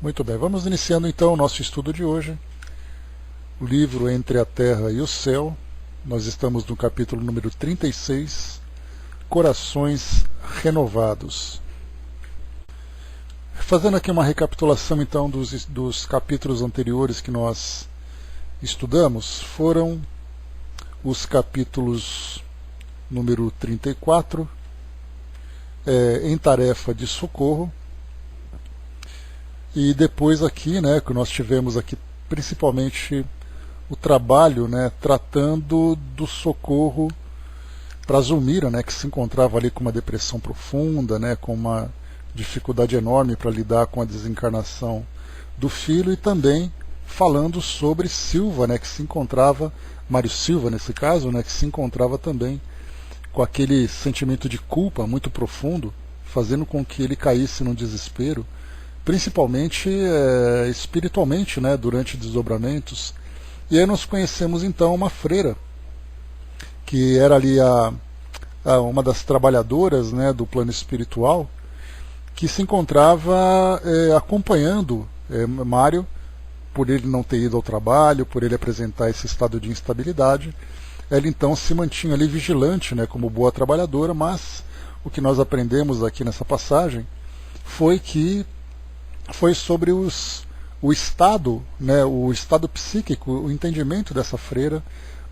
Muito bem, vamos iniciando então o nosso estudo de hoje. O livro Entre a Terra e o Céu. Nós estamos no capítulo número 36, Corações Renovados. Fazendo aqui uma recapitulação então dos capítulos anteriores que nós estudamos, foram os capítulos número 34, em tarefa de socorro, e depois aqui, que nós tivemos aqui principalmente o trabalho, tratando do socorro para Zulmira, que se encontrava ali com uma depressão profunda, com uma dificuldade enorme para lidar com a desencarnação do filho, e também falando sobre Silva, que se encontrava, Mário Silva nesse caso, que se encontrava também com aquele sentimento de culpa muito profundo, fazendo com que ele caísse num desespero, principalmente espiritualmente, durante desdobramentos. E aí nós conhecemos então uma freira, que era ali uma das trabalhadoras do plano espiritual, que se encontrava acompanhando Mário, por ele não ter ido ao trabalho, por ele apresentar esse estado de instabilidade. Ela então se mantinha ali vigilante, como boa trabalhadora, mas o que nós aprendemos aqui nessa passagem foi sobre o estado, o estado psíquico, o entendimento dessa freira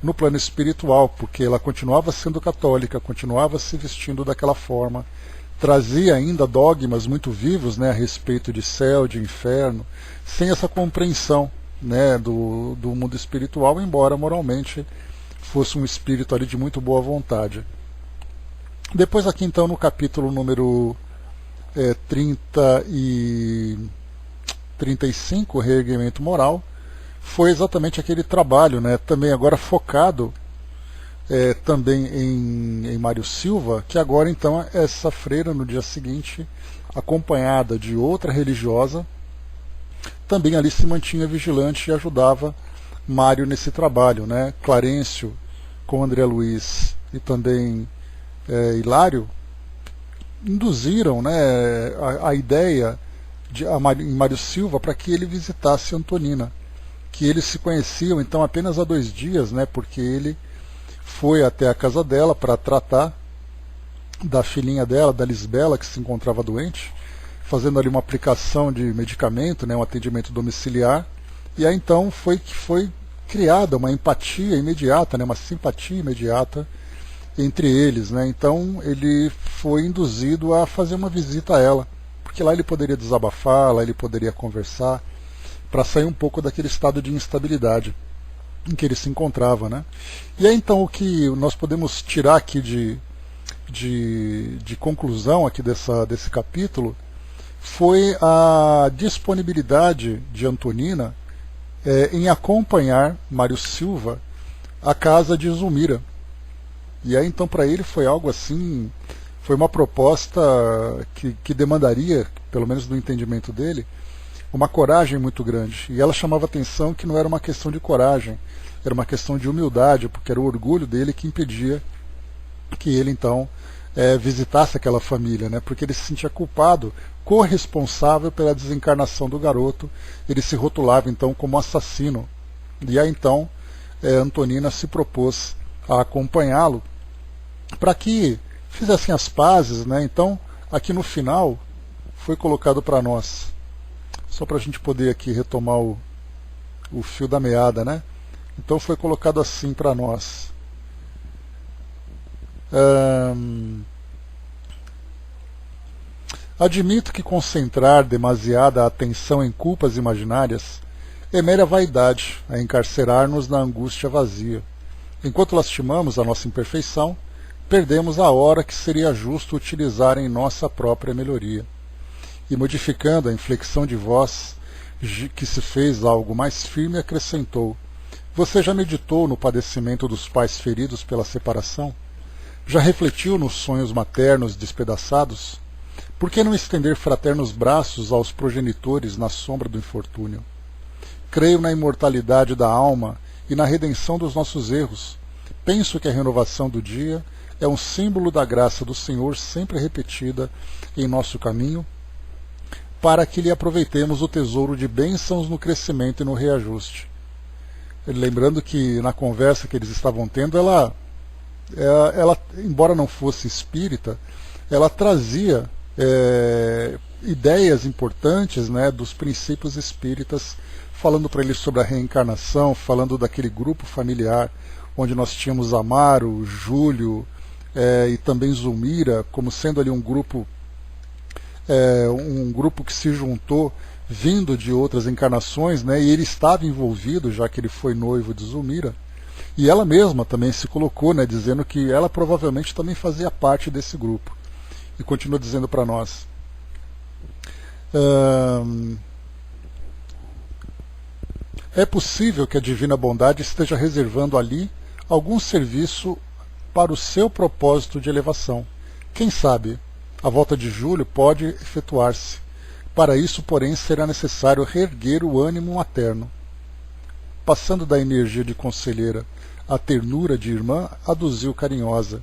no plano espiritual, porque ela continuava sendo católica, continuava se vestindo daquela forma, trazia ainda dogmas muito vivos a respeito de céu, de inferno, sem essa compreensão do mundo espiritual, embora moralmente fosse um espírito ali de muito boa vontade. Depois aqui então no capítulo número 35, Reerguimento Moral, foi exatamente aquele trabalho, também agora focado também em Mário Silva, que agora então essa freira no dia seguinte, acompanhada de outra religiosa, também ali se mantinha vigilante e ajudava Mário nesse trabalho. Clarencio com André Luiz e também Hilário induziram a ideia em Mário Silva para que ele visitasse Antonina, que eles se conheciam então apenas há 2 dias, porque ele foi até a casa dela para tratar da filhinha dela, da Lisbela, que se encontrava doente, fazendo ali uma aplicação de medicamento, um atendimento domiciliar, e aí então foi criada uma empatia imediata, uma simpatia imediata entre eles. Então ele foi induzido a fazer uma visita a ela, porque lá ele poderia desabafar, lá ele poderia conversar, para sair um pouco daquele estado de instabilidade em que ele se encontrava. E aí então o que nós podemos tirar aqui de conclusão aqui desse capítulo foi a disponibilidade de Antonina em acompanhar Mário Silva à casa de Zulmira. E aí então para ele foi algo assim, foi uma proposta que demandaria, pelo menos no entendimento dele, uma coragem muito grande. E ela chamava atenção que não era uma questão de coragem, era uma questão de humildade, porque era o orgulho dele que impedia que ele então visitasse aquela família, porque ele se sentia culpado, corresponsável pela desencarnação do garoto. Ele se rotulava então como assassino. E aí então Antonina se propôs a acompanhá-lo para que fizessem as pazes. Então aqui no final foi colocado para nós, só para a gente poder aqui retomar o fio da meada, então foi colocado assim para nós. Admito que concentrar demasiada atenção em culpas imaginárias é mera vaidade a encarcerar-nos na angústia vazia. Enquanto lastimamos a nossa imperfeição, perdemos a hora que seria justo utilizar em nossa própria melhoria. E modificando a inflexão de voz, que se fez algo mais firme, acrescentou: Você já meditou no padecimento dos pais feridos pela separação? Já refletiu nos sonhos maternos despedaçados? Por que não estender fraternos braços aos progenitores na sombra do infortúnio? Creio na imortalidade da alma e na redenção dos nossos erros. Penso que a renovação do dia é um símbolo da graça do Senhor sempre repetida em nosso caminho, para que lhe aproveitemos o tesouro de bênçãos no crescimento e no reajuste. Lembrando que na conversa que eles estavam tendo, ela embora não fosse espírita, ela trazia ideias importantes, né, dos princípios espíritas, falando para eles sobre a reencarnação, falando daquele grupo familiar onde nós tínhamos Amaro, Júlio e também Zulmira, como sendo ali um grupo que se juntou vindo de outras encarnações, né, e ele estava envolvido, já que ele foi noivo de Zulmira, e ela mesma também se colocou, né, dizendo que ela provavelmente também fazia parte desse grupo. E continua dizendo para nós: é possível que a divina bondade esteja reservando ali algum serviço para o seu propósito de elevação. Quem sabe, a volta de Júlio pode efetuar-se. Para isso, porém, será necessário reerguer o ânimo materno. Passando da energia de conselheira à ternura de irmã, aduziu carinhosa: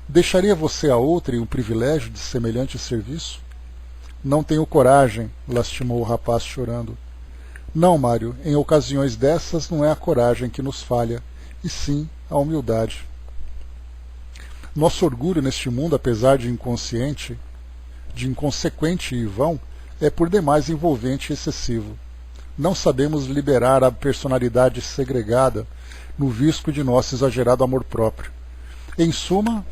deixaria você a outrem o privilégio de semelhante serviço? Não tenho coragem, lastimou o rapaz chorando. Não, Mário, em ocasiões dessas não é a coragem que nos falha, e sim a humildade. Nosso orgulho neste mundo, apesar de inconsciente, de inconsequente e vão, é por demais envolvente e excessivo. Não sabemos liberar a personalidade segregada no visco de nosso exagerado amor próprio. Em suma,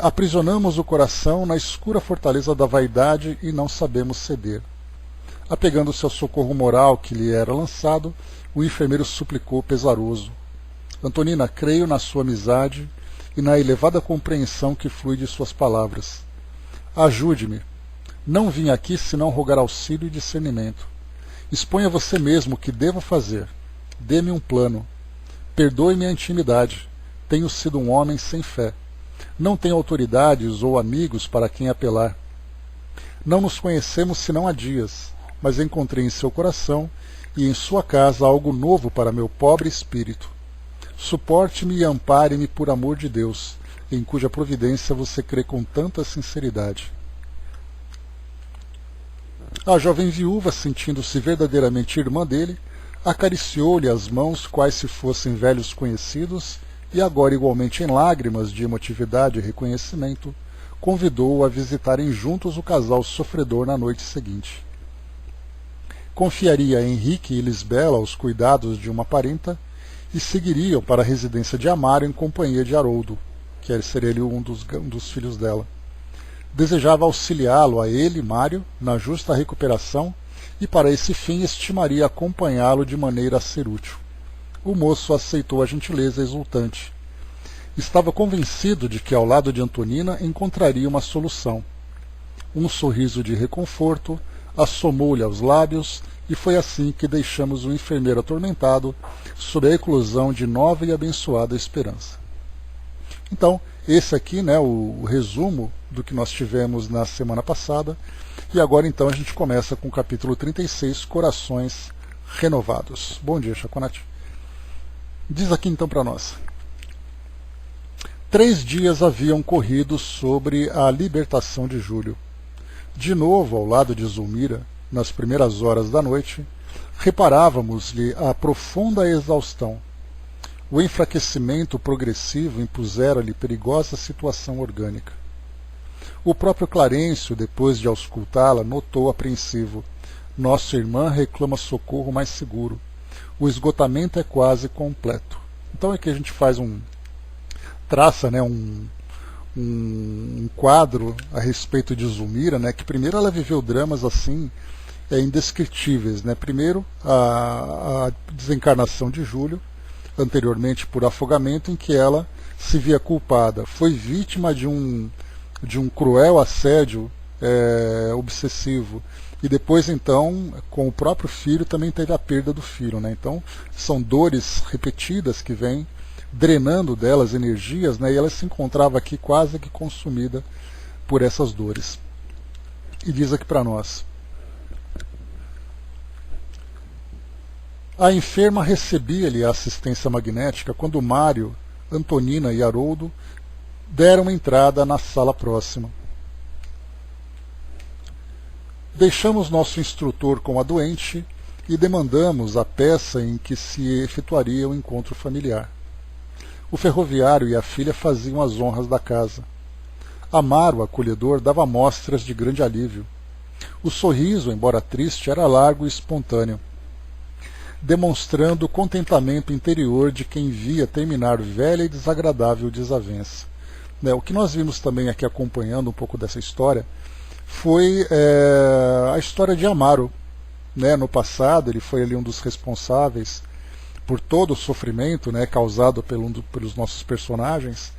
aprisionamos o coração na escura fortaleza da vaidade e não sabemos ceder. Apegando-se ao socorro moral que lhe era lançado, o enfermeiro suplicou pesaroso: Antonina, creio na sua amizade e na elevada compreensão que flui de suas palavras. Ajude-me. Não vim aqui senão rogar auxílio e discernimento. Exponha você mesmo o que devo fazer. Dê-me um plano. Perdoe-me a intimidade. Tenho sido um homem sem fé. Não tenho autoridades ou amigos para quem apelar. Não nos conhecemos senão há dias, mas encontrei em seu coração e em sua casa algo novo para meu pobre espírito. Suporte-me e ampare-me por amor de Deus, em cuja providência você crê com tanta sinceridade. A jovem viúva, sentindo-se verdadeiramente irmã dele, acariciou-lhe as mãos quais se fossem velhos conhecidos e agora igualmente em lágrimas de emotividade e reconhecimento, convidou-o a visitarem juntos o casal sofredor na noite seguinte. Confiaria Henrique e Lisbela aos cuidados de uma parenta e seguiriam para a residência de Amaro em companhia de Haroldo, que seria ele um dos filhos dela. Desejava auxiliá-lo a ele, Mário, na justa recuperação e para esse fim estimaria acompanhá-lo de maneira a ser útil. O moço aceitou a gentileza exultante. Estava convencido de que ao lado de Antonina encontraria uma solução. Um sorriso de reconforto assomou-lhe aos lábios e foi assim que deixamos o enfermeiro atormentado sob a eclosão de nova e abençoada esperança. Então, esse aqui, né, o resumo do que nós tivemos na semana passada, e agora então a gente começa com o capítulo 36, Corações Renovados. Bom dia, Chaconate. Diz aqui então para nós: 3 dias haviam corrido sobre a libertação de Júlio. De novo, ao lado de Zulmira, nas primeiras horas da noite, reparávamos-lhe a profunda exaustão. O enfraquecimento progressivo impusera-lhe perigosa situação orgânica. O próprio Clarencio, depois de auscultá-la, notou apreensivo: nossa irmã reclama socorro mais seguro. O esgotamento é quase completo. Então aqui a gente faz traça, né, um quadro a respeito de Zulmira, né, que primeiro ela viveu dramas assim indescritíveis, né? Primeiro a desencarnação de Júlio, anteriormente por afogamento, em que ela se via culpada, foi vítima de um cruel assédio obsessivo, e depois então com o próprio filho também teve a perda do filho, né? Então são dores repetidas que vêm drenando delas energias, né? E ela se encontrava aqui quase que consumida por essas dores. E diz aqui para nós: a enferma recebia-lhe a assistência magnética quando Mário, Antonina e Haroldo deram entrada na sala próxima. Deixamos nosso instrutor com a doente e demandamos a peça em que se efetuaria o encontro familiar. O ferroviário e a filha faziam as honras da casa. Amaro, acolhedor, dava mostras de grande alívio. O sorriso, embora triste, era largo e espontâneo, demonstrando o contentamento interior de quem via terminar velha e desagradável desavença. O que nós vimos também aqui acompanhando um pouco dessa história foi a história de Amaro. No passado, ele foi ali um dos responsáveis por todo o sofrimento causado pelos nossos personagens,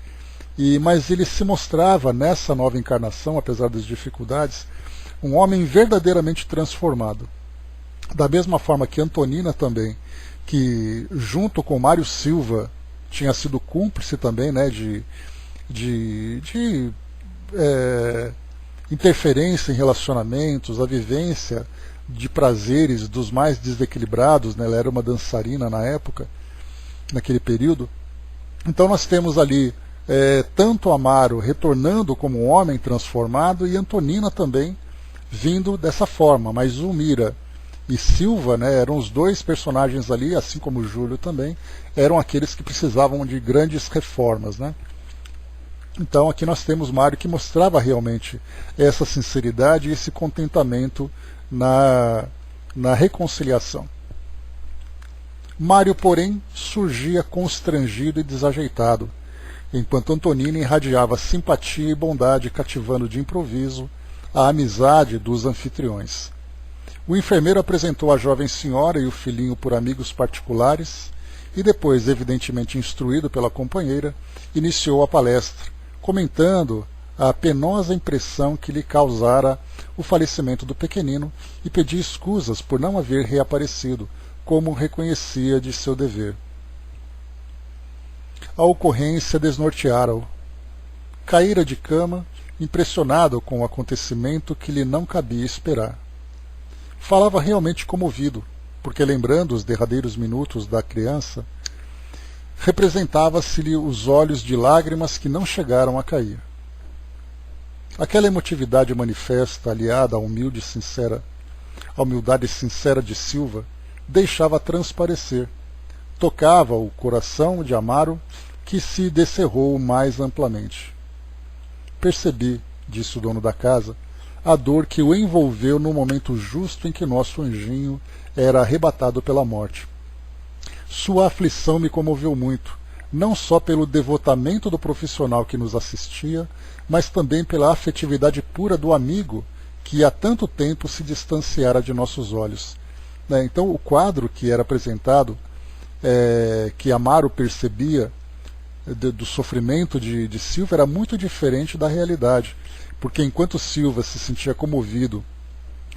mas ele se mostrava nessa nova encarnação, apesar das dificuldades, um homem verdadeiramente transformado. Da mesma forma que Antonina também, que junto com Mário Silva tinha sido cúmplice também de interferência em relacionamentos, a vivência de prazeres dos mais desequilibrados, ela era uma dançarina na época, naquele período. Então nós temos ali tanto Amaro retornando como um homem transformado e Antonina também vindo dessa forma, mas Zulmira e Silva eram os dois personagens ali, assim como Júlio também, eram aqueles que precisavam de grandes reformas. Então aqui nós temos Mário que mostrava realmente essa sinceridade e esse contentamento na reconciliação. Mário, porém, surgia constrangido e desajeitado, enquanto Antonina irradiava simpatia e bondade, cativando de improviso a amizade dos anfitriões. O enfermeiro apresentou a jovem senhora e o filhinho por amigos particulares e depois, evidentemente instruído pela companheira, iniciou a palestra, comentando a penosa impressão que lhe causara o falecimento do pequenino e pedia escusas por não haver reaparecido, como reconhecia de seu dever. A ocorrência desnorteara-o. Caíra de cama, impressionado com o acontecimento que lhe não cabia esperar. Falava realmente comovido, porque, lembrando os derradeiros minutos da criança, representava-se-lhe os olhos de lágrimas que não chegaram a cair. Aquela emotividade manifesta, aliada à humildade sincera de Silva, deixava transparecer, tocava o coração de Amaro, que se descerrou mais amplamente. Percebi, disse o dono da casa, a dor que o envolveu no momento justo em que nosso anjinho era arrebatado pela morte. Sua aflição me comoveu muito, não só pelo devotamento do profissional que nos assistia, mas também pela afetividade pura do amigo que há tanto tempo se distanciara de nossos olhos. Então o quadro que era apresentado, que Amaro percebia do sofrimento de Silva, era muito diferente da realidade, porque enquanto Silva se sentia comovido,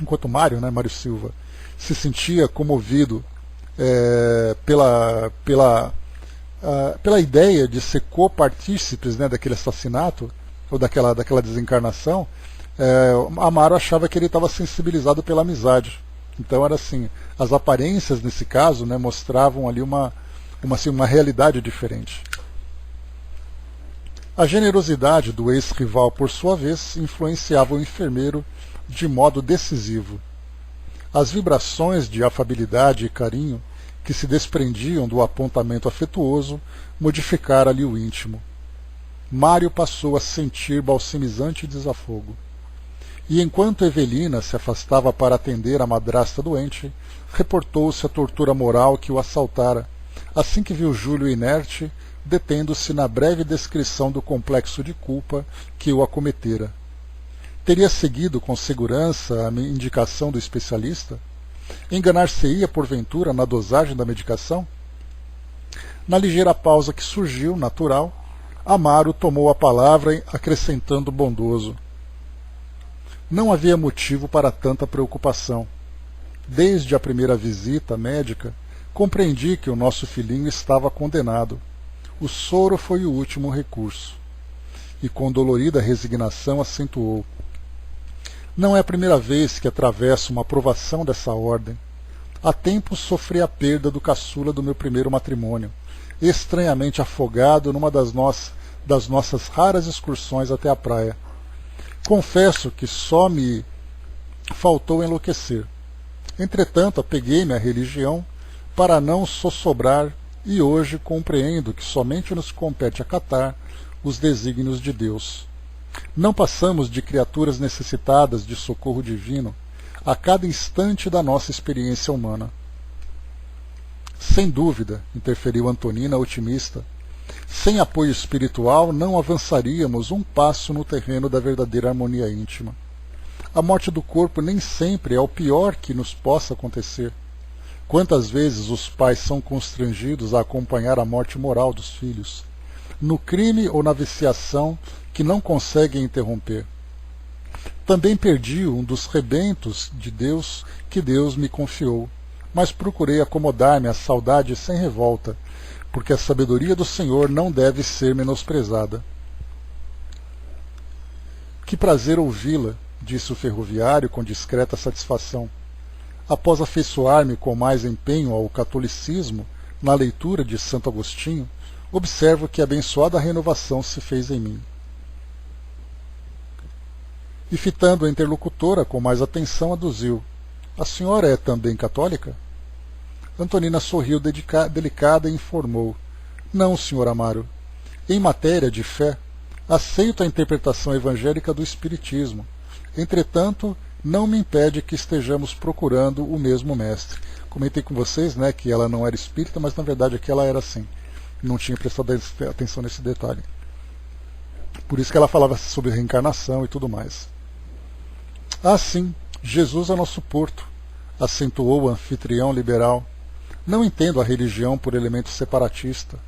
enquanto Mário Silva, se sentia comovido pela ideia de ser copartícipes daquele assassinato, ou daquela desencarnação, Amaro achava que ele estava sensibilizado pela amizade. Então era assim, as aparências nesse caso mostravam ali uma realidade diferente. A generosidade do ex-rival, por sua vez, influenciava o enfermeiro de modo decisivo. As vibrações de afabilidade e carinho que se desprendiam do apontamento afetuoso modificaram-lhe o íntimo. Mário passou a sentir balsamizante desafogo. E enquanto Evelina se afastava para atender a madrasta doente, reportou-se a tortura moral que o assaltara, assim que viu Júlio inerte, detendo-se na breve descrição do complexo de culpa que o acometera. Teria seguido com segurança a indicação do especialista? Enganar-se-ia, porventura, na dosagem da medicação? Na ligeira pausa que surgiu, natural, Amaro tomou a palavra, acrescentando bondoso: não havia motivo para tanta preocupação. Desde a primeira visita médica, compreendi que o nosso filhinho estava condenado. O soro foi o último recurso. E com dolorida resignação acentuou: não é a primeira vez que atravesso uma provação dessa ordem. Há tempos sofri a perda do caçula do meu primeiro matrimônio, estranhamente afogado numa das nossas raras excursões até a praia. Confesso que só me faltou enlouquecer. Entretanto, apeguei-me à religião para não sossobrar e hoje compreendo que somente nos compete acatar os desígnios de Deus. Não passamos de criaturas necessitadas de socorro divino a cada instante da nossa experiência humana. Sem dúvida, interferiu Antonina, otimista, sem apoio espiritual não avançaríamos um passo no terreno da verdadeira harmonia íntima. A morte do corpo nem sempre é o pior que nos possa acontecer. Quantas vezes os pais são constrangidos a acompanhar a morte moral dos filhos, no crime ou na viciação que não conseguem interromper. Também perdi um dos rebentos de Deus que Deus me confiou, mas procurei acomodar-me à saudade sem revolta, porque a sabedoria do Senhor não deve ser menosprezada. Que prazer ouvi-la, disse o ferroviário com discreta satisfação. Após afeiçoar-me com mais empenho ao catolicismo, na leitura de Santo Agostinho, observo que a abençoada renovação se fez em mim. E fitando a interlocutora com mais atenção, aduziu: a senhora é também católica? Antonina sorriu delicada e informou: não, Sr. Amaro. Em matéria de fé, aceito a interpretação evangélica do Espiritismo. Entretanto, não me impede que estejamos procurando o mesmo mestre. Comentei com vocês, né, que ela não era espírita, mas na verdade aqui ela era assim. Não tinha prestado atenção nesse detalhe. Por isso que ela falava sobre reencarnação e tudo mais. Ah, sim, Jesus é nosso porto, acentuou o anfitrião liberal. Não entendo a religião por elemento separatista.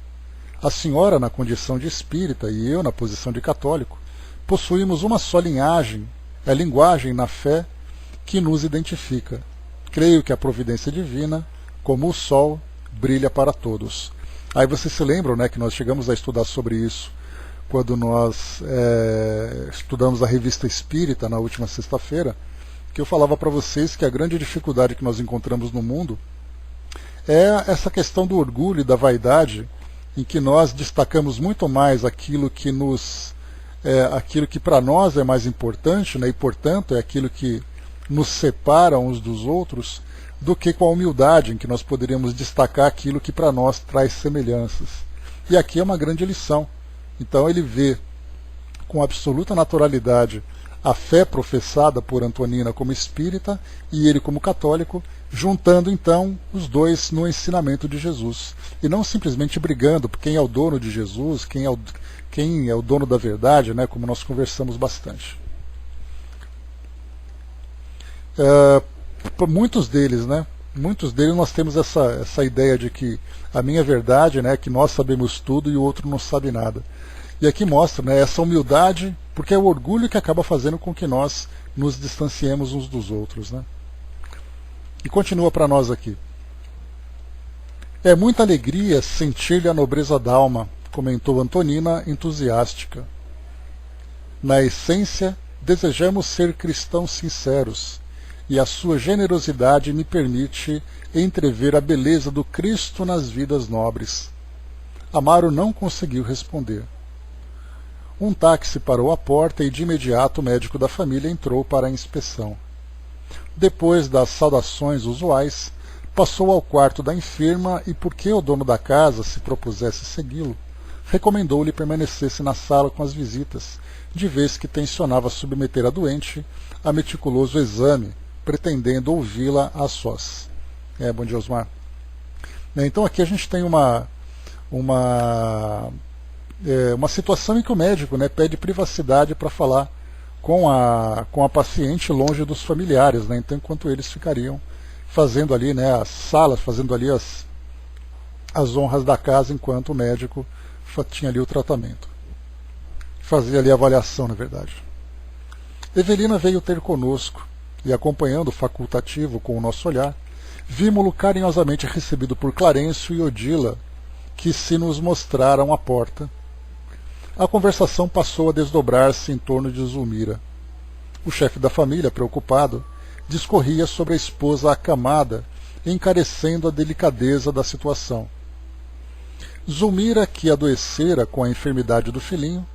A senhora, na condição de espírita, e eu, na posição de católico, possuímos uma só linhagem, a linguagem na fé que nos identifica. Creio que a providência divina, como o sol, brilha para todos. Aí vocês se lembram, né, que nós chegamos a estudar sobre isso quando nós estudamos a Revista Espírita na última sexta-feira, que eu falava para vocês que a grande dificuldade que nós encontramos no mundo é essa questão do orgulho e da vaidade, em que nós destacamos muito mais aquilo que aquilo que para nós é mais importante, né, e portanto é aquilo que nos separa uns dos outros, do que com a humildade em que nós poderíamos destacar aquilo que para nós traz semelhanças. E aqui é uma grande lição. Então ele vê com absoluta naturalidade a fé professada por Antonina como espírita e ele como católico, juntando então os dois no ensinamento de Jesus. E não simplesmente brigando por quem é o dono de Jesus, quem é o dono da verdade, né, como nós conversamos bastante. Muitos deles nós temos essa ideia de que a minha verdade, né, é que nós sabemos tudo e o outro não sabe nada. E aqui mostra, né, essa humildade, porque é o orgulho que acaba fazendo com que nós nos distanciemos uns dos outros. Né? E continua para nós aqui. É muita alegria sentir-lhe a nobreza d'alma, comentou Antonina, entusiástica. Na essência, desejamos ser cristãos sinceros, e a sua generosidade me permite entrever a beleza do Cristo nas vidas nobres. Amaro não conseguiu responder. Um táxi parou à porta e de imediato o médico da família entrou para a inspeção. Depois das saudações usuais, passou ao quarto da enferma e, porque o dono da casa se propusesse segui-lo, recomendou-lhe permanecesse na sala com as visitas, de vez que tencionava submeter a doente a meticuloso exame, pretendendo ouvi-la a sós. Bom dia, Osmar. Então aqui a gente tem uma situação em que o médico, né, pede privacidade para falar com a paciente longe dos familiares, né, então enquanto eles ficariam fazendo ali, né, as salas, fazendo ali as honras da casa, enquanto o médico tinha ali o tratamento. Fazia ali a avaliação, na verdade. Evelina veio ter conosco e, acompanhando o facultativo com o nosso olhar, vimos-lo carinhosamente recebido por Clarencio e Odila, que se nos mostraram à porta. A conversação passou a desdobrar-se em torno de Zulmira. O chefe da família, preocupado, discorria sobre a esposa acamada, encarecendo a delicadeza da situação. Zulmira, que adoecera com a enfermidade do filhinho,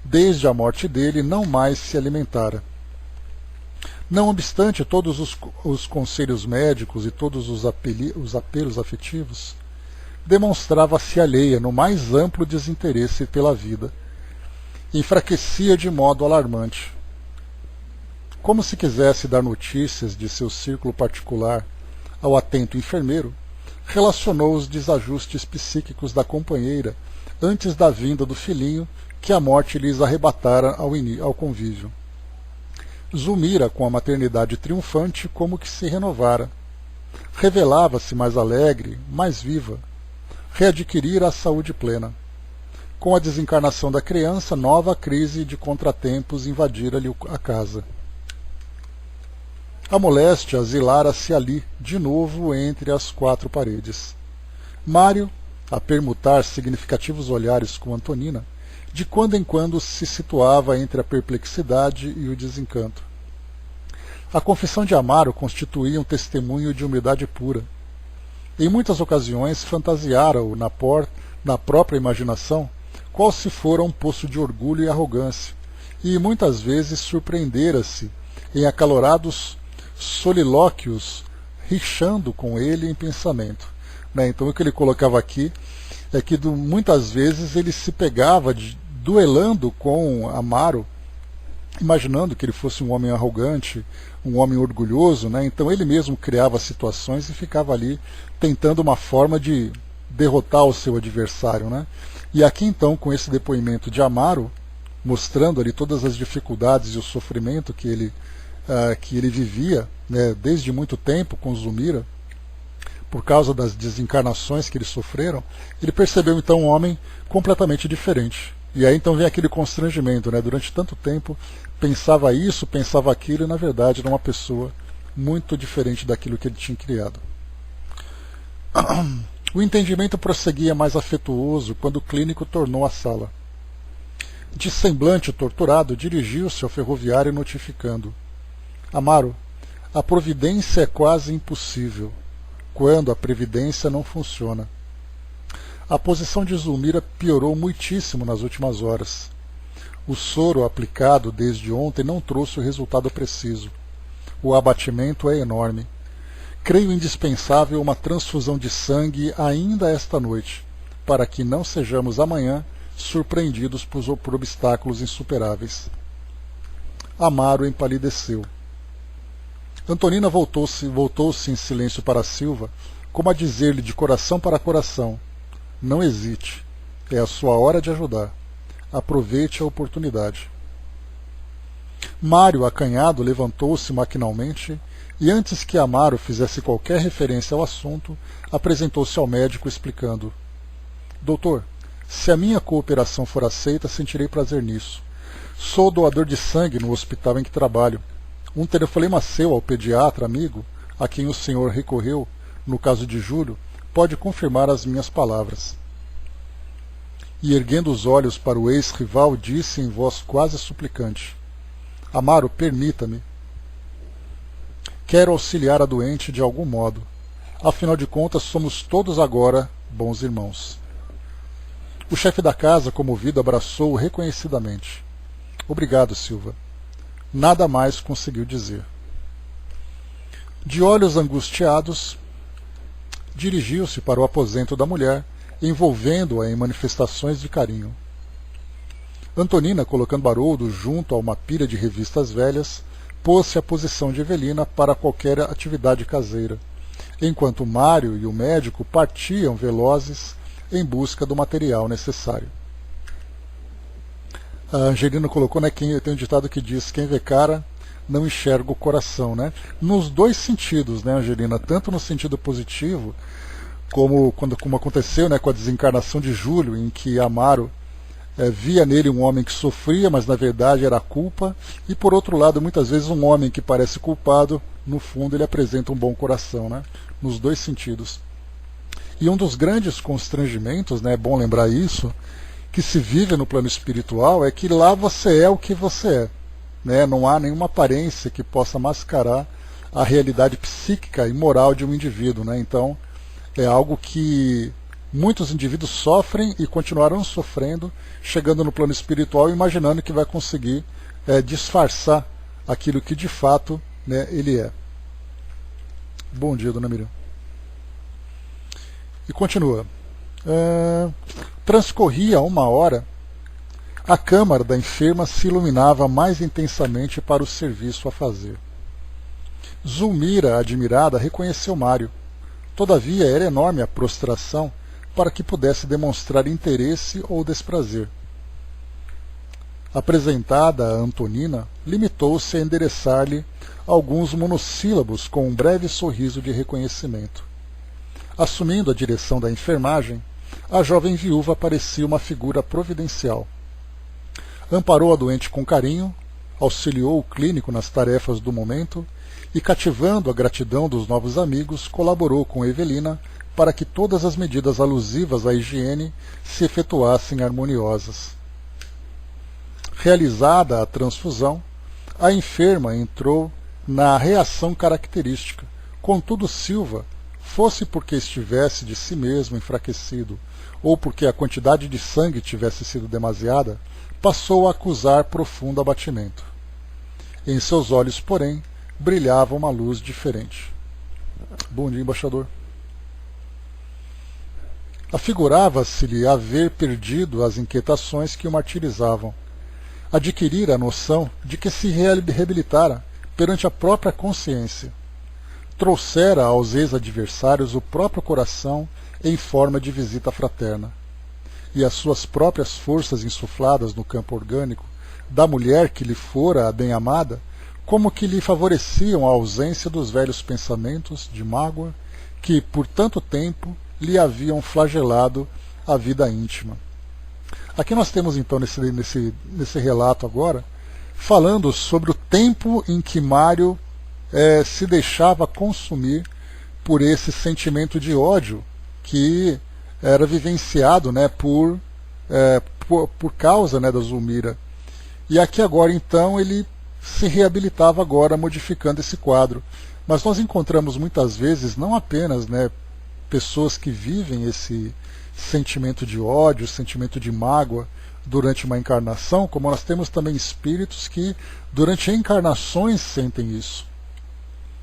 desde a morte dele não mais se alimentara. Não obstante todos os conselhos médicos e todos os apelos afetivos, demonstrava-se alheia no mais amplo desinteresse pela vida. Enfraquecia de modo alarmante. Como se quisesse dar notícias de seu círculo particular ao atento enfermeiro, relacionou os desajustes psíquicos da companheira antes da vinda do filhinho que a morte lhes arrebatara ao convívio. Zulmira, com a maternidade triunfante, como que se renovara. Revelava-se mais alegre, mais viva. Readquirira a saúde plena. Com a desencarnação da criança, nova crise de contratempos invadira-lhe a casa. A moléstia asilara-se ali, de novo, entre as quatro paredes. Mário, a permutar significativos olhares com Antonina, de quando em quando se situava entre a perplexidade e o desencanto. A confissão de Amaro constituía um testemunho de humildade pura. Em muitas ocasiões fantasiara-o na própria imaginação, qual se fora um poço de orgulho e arrogância, e muitas vezes surpreendera-se em acalorados solilóquios, rixando com ele em pensamento. Então o que ele colocava aqui é que muitas vezes ele se pegava duelando com Amaro, imaginando que ele fosse um homem arrogante, um homem orgulhoso, Então ele mesmo criava situações e ficava ali tentando uma forma de derrotar o seu adversário, E aqui então, com esse depoimento de Amaro, mostrando ali todas as dificuldades e o sofrimento que ele vivia, desde muito tempo com Zulmira, por causa das desencarnações que eles sofreram, ele percebeu então um homem completamente diferente. E aí então vem aquele constrangimento, durante tanto tempo pensava isso, pensava aquilo, e na verdade era uma pessoa muito diferente daquilo que ele tinha criado. O entendimento prosseguia mais afetuoso quando o clínico tornou à sala. De semblante torturado, dirigiu-se ao ferroviário notificando: Amaro, a providência é quase impossível, quando a previdência não funciona. A posição de Zulmira piorou muitíssimo nas últimas horas. O soro aplicado desde ontem não trouxe o resultado preciso. O abatimento é enorme. Creio indispensável uma transfusão de sangue ainda esta noite, para que não sejamos amanhã surpreendidos por obstáculos insuperáveis. Amaro empalideceu. Antonina voltou-se em silêncio para Silva, como a dizer-lhe de coração para coração: não hesite, é a sua hora de ajudar. Aproveite a oportunidade. Mário, acanhado, levantou-se maquinalmente e, antes que Amaro fizesse qualquer referência ao assunto, apresentou-se ao médico explicando: Doutor, se a minha cooperação for aceita, sentirei prazer nisso. Sou doador de sangue no hospital em que trabalho. Um telefonema seu ao pediatra amigo, a quem o senhor recorreu, no caso de Júlio, pode confirmar as minhas palavras. E erguendo os olhos para o ex-rival, disse em voz quase suplicante: Amaro, permita-me. Quero auxiliar a doente de algum modo. Afinal de contas, somos todos agora bons irmãos. O chefe da casa, comovido, abraçou-o reconhecidamente. Obrigado, Silva. Nada mais conseguiu dizer. De olhos angustiados, dirigiu-se para o aposento da mulher, envolvendo-a em manifestações de carinho. Antonina, colocando Haroldo junto a uma pilha de revistas velhas, pôs-se à posição de Evelina para qualquer atividade caseira, enquanto Mário e o médico partiam velozes em busca do material necessário. A Angelina colocou, tem um ditado que diz: quem vê cara não enxerga o coração, Nos dois sentidos, Angelina? Tanto no sentido positivo, como aconteceu, com a desencarnação de Júlio, em que Amaro via nele um homem que sofria, mas na verdade era a culpa, e por outro lado, muitas vezes um homem que parece culpado, no fundo ele apresenta um bom coração, Nos dois sentidos. E um dos grandes constrangimentos, é bom lembrar isso, que se vive no plano espiritual, é que lá você é o que você é. Não há nenhuma aparência que possa mascarar a realidade psíquica e moral de um indivíduo. Então, é algo que muitos indivíduos sofrem e continuarão sofrendo, chegando no plano espiritual, imaginando que vai conseguir disfarçar aquilo que de fato né, ele é. Bom dia, dona Miriam. E continua. Transcorria 1 hora, a câmara da enferma se iluminava mais intensamente para o serviço a fazer. Zulmira, admirada, reconheceu Mário. Todavia era enorme a prostração para que pudesse demonstrar interesse ou desprazer. Apresentada a Antonina, limitou-se a endereçar-lhe alguns monossílabos com um breve sorriso de reconhecimento. Assumindo a direção da enfermagem, a jovem viúva parecia uma figura providencial. Amparou a doente com carinho, auxiliou o clínico nas tarefas do momento e, cativando a gratidão dos novos amigos, colaborou com Evelina para que todas as medidas alusivas à higiene se efetuassem harmoniosas. Realizada a transfusão, a enferma entrou na reação característica. Contudo, Silva, fosse porque estivesse de si mesmo enfraquecido ou porque a quantidade de sangue tivesse sido demasiada, passou a acusar profundo abatimento. Em seus olhos, porém, brilhava uma luz diferente. Bom dia, embaixador. Afigurava-se-lhe haver perdido as inquietações que o martirizavam. Adquirira a noção de que se reabilitara perante a própria consciência. Trouxera aos ex-adversários o próprio coração em forma de visita fraterna. E as suas próprias forças insufladas no campo orgânico da mulher que lhe fora a bem-amada, como que lhe favoreciam a ausência dos velhos pensamentos de mágoa que, por tanto tempo, lhe haviam flagelado a vida íntima. Aqui nós temos então nesse relato agora, falando sobre o tempo em que Mário se deixava consumir por esse sentimento de ódio que era vivenciado, né, por causa, né, da Zulmira. E aqui agora então ele se reabilitava agora modificando esse quadro. Mas nós encontramos muitas vezes não apenas, né, pessoas que vivem esse sentimento de ódio, sentimento de mágoa durante uma encarnação, como nós temos também espíritos que durante encarnações sentem isso.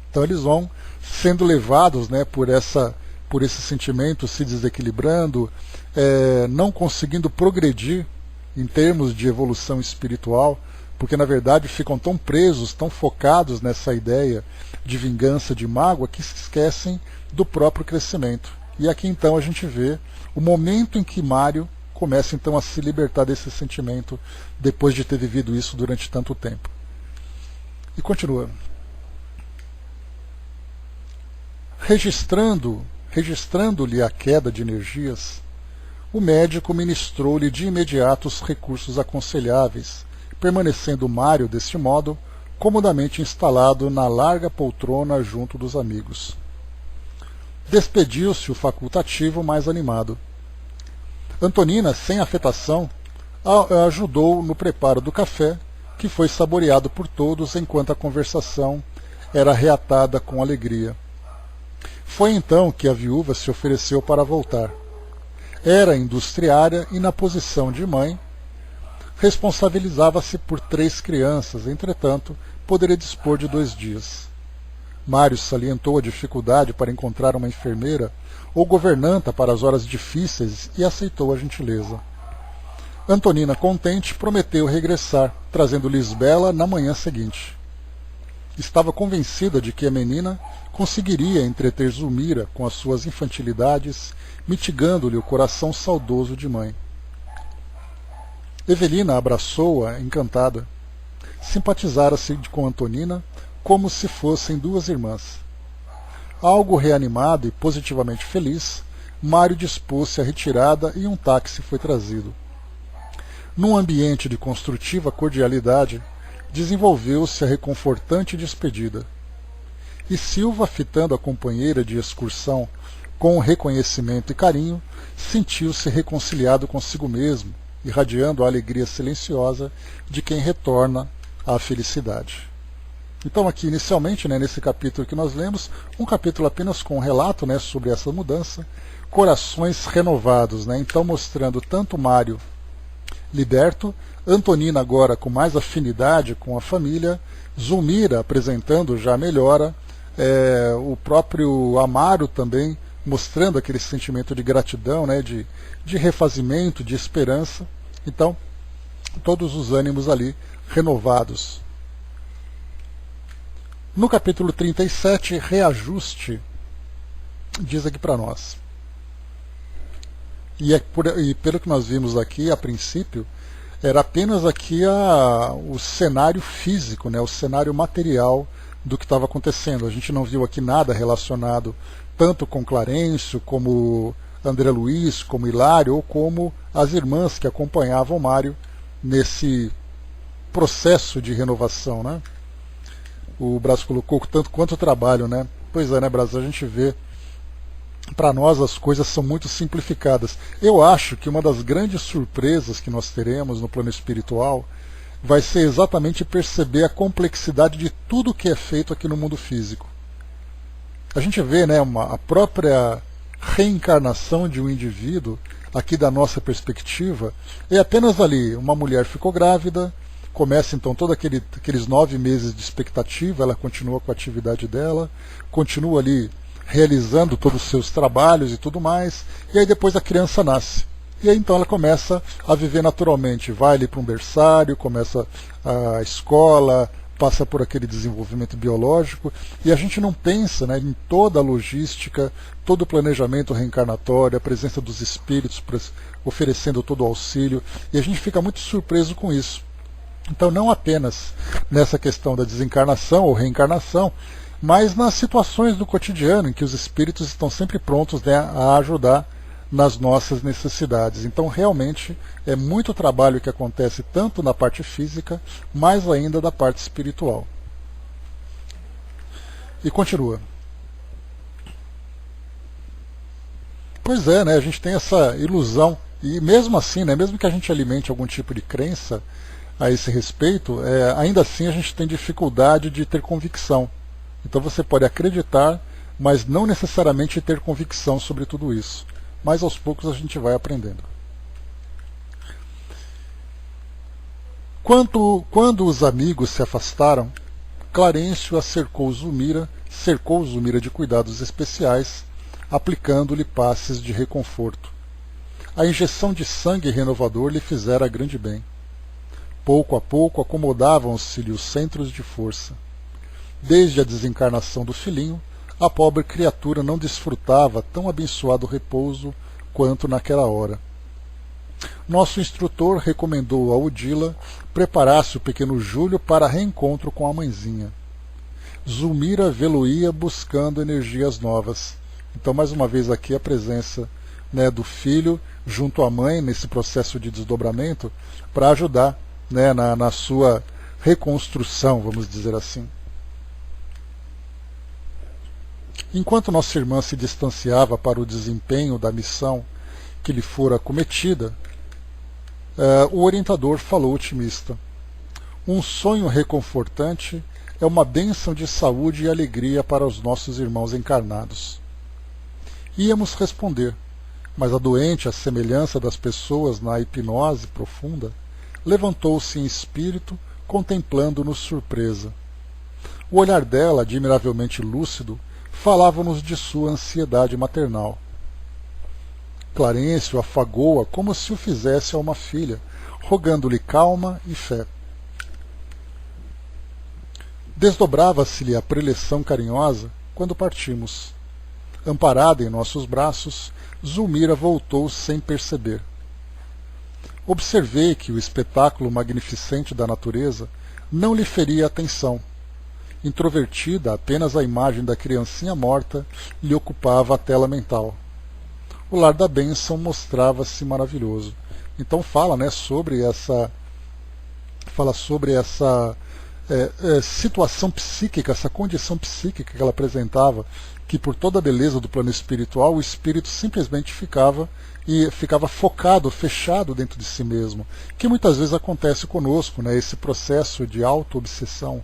Então eles vão sendo levados, né, por esse sentimento, se desequilibrando, não conseguindo progredir em termos de evolução espiritual, porque na verdade ficam tão presos, tão focados nessa ideia de vingança, de mágoa, que se esquecem do próprio crescimento. E aqui então a gente vê o momento em que Mário começa então a se libertar desse sentimento depois de ter vivido isso durante tanto tempo. E continua. Registrando-lhe a queda de energias, o médico ministrou-lhe de imediato os recursos aconselháveis, permanecendo Mário, deste modo, comodamente instalado na larga poltrona junto dos amigos. Despediu-se o facultativo mais animado. Antonina, sem afetação, ajudou no preparo do café, que foi saboreado por todos enquanto a conversação era reatada com alegria. Foi então que a viúva se ofereceu para voltar. Era industriária e, na posição de mãe, responsabilizava-se por 3 crianças, entretanto, poderia dispor de 2 dias. Mário salientou a dificuldade para encontrar uma enfermeira ou governanta para as horas difíceis e aceitou a gentileza. Antonina, contente, prometeu regressar, trazendo Lisbela na manhã seguinte. Estava convencida de que a menina conseguiria entreter Zulmira com as suas infantilidades, mitigando-lhe o coração saudoso de mãe. Evelina abraçou-a, encantada. Simpatizara-se com Antonina como se fossem 2 irmãs. Algo reanimado e positivamente feliz, Mário dispôs-se à retirada e um táxi foi trazido. Num ambiente de construtiva cordialidade, desenvolveu-se a reconfortante despedida. E Silva, fitando a companheira de excursão com reconhecimento e carinho, sentiu-se reconciliado consigo mesmo, irradiando a alegria silenciosa de quem retorna à felicidade. Então aqui inicialmente, né, nesse capítulo que nós lemos, um capítulo apenas com um relato, né, sobre essa mudança, corações renovados, né, então mostrando tanto Mário liberto, Antonina agora com mais afinidade com a família, Zulmira apresentando já a melhora, o próprio Amaro também mostrando aquele sentimento de gratidão, né, de refazimento, de esperança. Então, todos os ânimos ali renovados. No capítulo 37, reajuste, diz aqui para nós. E pelo que nós vimos aqui, a princípio, era apenas aqui o cenário físico, né, o cenário material do que estava acontecendo. A gente não viu aqui nada relacionado tanto com Clarencio, como André Luiz, como Hilário, ou como as irmãs que acompanhavam Mário nesse processo de renovação, né? O Braz colocou tanto quanto o trabalho, né? Pois é, né, Braz? A gente vê, para nós as coisas são muito simplificadas. Eu acho que uma das grandes surpresas que nós teremos no plano espiritual vai ser exatamente perceber a complexidade de tudo que é feito aqui no mundo físico. A gente vê, né, a própria reencarnação de um indivíduo, aqui da nossa perspectiva, é apenas ali, uma mulher ficou grávida, começa então todos aqueles 9 meses de expectativa, ela continua com a atividade dela, continua ali realizando todos os seus trabalhos e tudo mais, e aí depois a criança nasce. E aí então ela começa a viver naturalmente, vai ali para um berçário, começa a escola, passa por aquele desenvolvimento biológico, e a gente não pensa, né, em toda a logística, todo o planejamento reencarnatório, a presença dos espíritos oferecendo todo o auxílio, e a gente fica muito surpreso com isso. Então não apenas nessa questão da desencarnação ou reencarnação, mas nas situações do cotidiano em que os espíritos estão sempre prontos, né, a ajudar nas nossas necessidades. Então realmente é muito trabalho que acontece tanto na parte física, mais ainda da parte espiritual. E continua. Pois é, né, a gente tem essa ilusão, e mesmo assim, né, mesmo que a gente alimente algum tipo de crença a esse respeito, ainda assim a gente tem dificuldade de ter convicção. Então você pode acreditar, mas não necessariamente ter convicção sobre tudo isso. Mas aos poucos a gente vai aprendendo. Quando os amigos se afastaram, Clarencio cercou Zulmira de cuidados especiais, aplicando-lhe passes de reconforto. A injeção de sangue renovador lhe fizera grande bem. Pouco a pouco acomodavam-se-lhe os centros de força. Desde a desencarnação do filhinho, a pobre criatura não desfrutava tão abençoado repouso quanto naquela hora. Nosso instrutor recomendou a Odila preparasse o pequeno Júlio para reencontro com a mãezinha. Zulmira vê-lo-ia buscando energias novas. Então, mais uma vez aqui a presença, né, do filho junto à mãe nesse processo de desdobramento para ajudar, né, na sua reconstrução, vamos dizer assim. Enquanto nossa irmã se distanciava para o desempenho da missão que lhe fora cometida, o orientador falou otimista. Um sonho reconfortante é uma bênção de saúde e alegria para os nossos irmãos encarnados. Íamos responder, mas a doente, à semelhança das pessoas na hipnose profunda, levantou-se em espírito, contemplando-nos surpresa. O olhar dela, admiravelmente lúcido, falava-nos de sua ansiedade maternal. Clarencio afagou-a como se o fizesse a uma filha, rogando-lhe calma e fé. Desdobrava-se-lhe a preleção carinhosa quando partimos. Amparada em nossos braços, Zulmira voltou sem perceber. Observei que o espetáculo magnificente da natureza não lhe feria atenção. Introvertida, apenas a imagem da criancinha morta lhe ocupava a tela mental. O lar da bênção mostrava-se maravilhoso. Então fala, né, sobre essa situação psíquica, essa condição psíquica que ela apresentava, que por toda a beleza do plano espiritual, o espírito simplesmente ficava focado, fechado dentro de si mesmo, que muitas vezes acontece conosco, né, esse processo de auto-obsessão,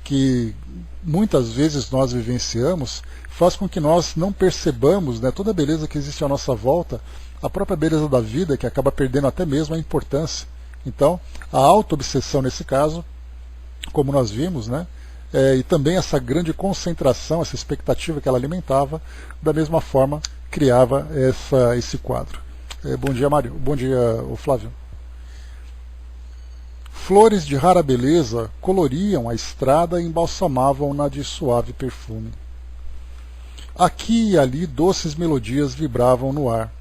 que muitas vezes nós vivenciamos, faz com que nós não percebamos, né, toda a beleza que existe à nossa volta, a própria beleza da vida, que acaba perdendo até mesmo a importância. Então, a auto-obsessão nesse caso, como nós vimos, né, e também essa grande concentração, essa expectativa que ela alimentava, da mesma forma criava esse quadro. Bom dia, Mário. Bom dia, Flávio. Flores de rara beleza coloriam a estrada e embalsamavam-na de suave perfume. Aqui e ali doces melodias vibravam no ar.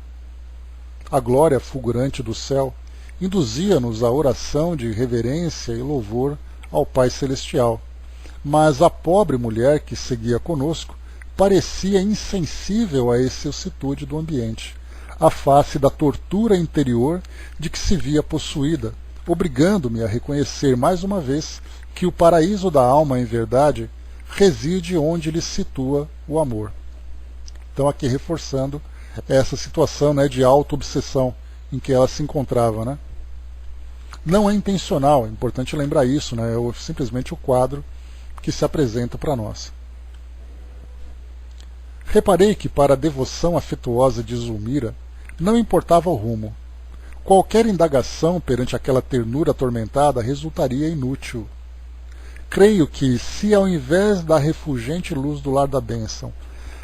A glória fulgurante do céu induzia-nos à oração de reverência e louvor ao Pai Celestial, mas a pobre mulher que seguia conosco parecia insensível à excelsitude do ambiente, à face da tortura interior de que se via possuída, obrigando-me a reconhecer mais uma vez que o paraíso da alma, em verdade, reside onde lhe situa o amor. Então, aqui reforçando essa situação, né, de auto-obsessão em que ela se encontrava, né? Não é intencional, é importante lembrar isso, né? É simplesmente o quadro que se apresenta para nós. Reparei que para a devoção afetuosa de Zulmira não importava o rumo. Qualquer indagação perante aquela ternura atormentada resultaria inútil. Creio que, se ao invés da refulgente luz do lar da bênção,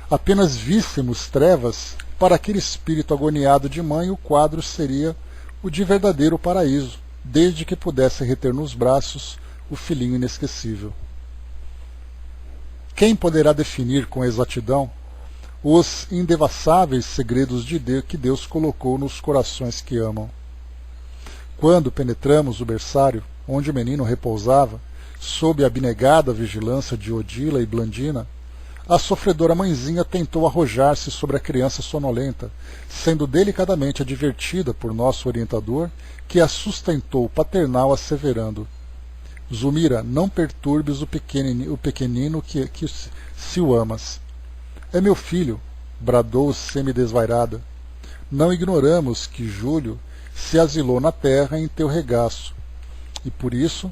apenas víssemos trevas, para aquele espírito agoniado de mãe o quadro seria o de verdadeiro paraíso, desde que pudesse reter nos braços o filhinho inesquecível. Quem poderá definir com exatidão os indevassáveis segredos de Deus que Deus colocou nos corações que amam? Quando penetramos o berçário, onde o menino repousava, sob a abnegada vigilância de Odila e Blandina, a sofredora mãezinha tentou arrojar-se sobre a criança sonolenta, sendo delicadamente advertida por nosso orientador, que a sustentou paternal, asseverando: Zulmira, não perturbes o pequenino que se o amas. É meu filho, bradou semidesvairada. Não ignoramos que Júlio se asilou na terra em teu regaço, e por isso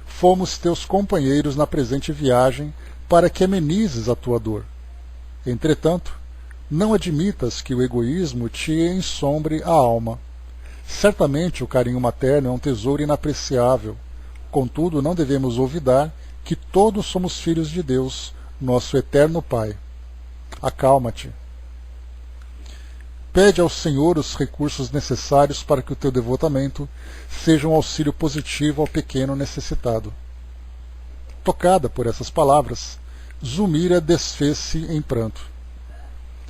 fomos teus companheiros na presente viagem, para que amenizes a tua dor. Entretanto, não admitas que o egoísmo te ensombre a alma. Certamente o carinho materno é um tesouro inapreciável. Contudo, não devemos olvidar que todos somos filhos de Deus, nosso eterno Pai. Acalma-te. Pede ao Senhor os recursos necessários para que o teu devotamento seja um auxílio positivo ao pequeno necessitado. Tocada por essas palavras, Zulmira desfez-se em pranto.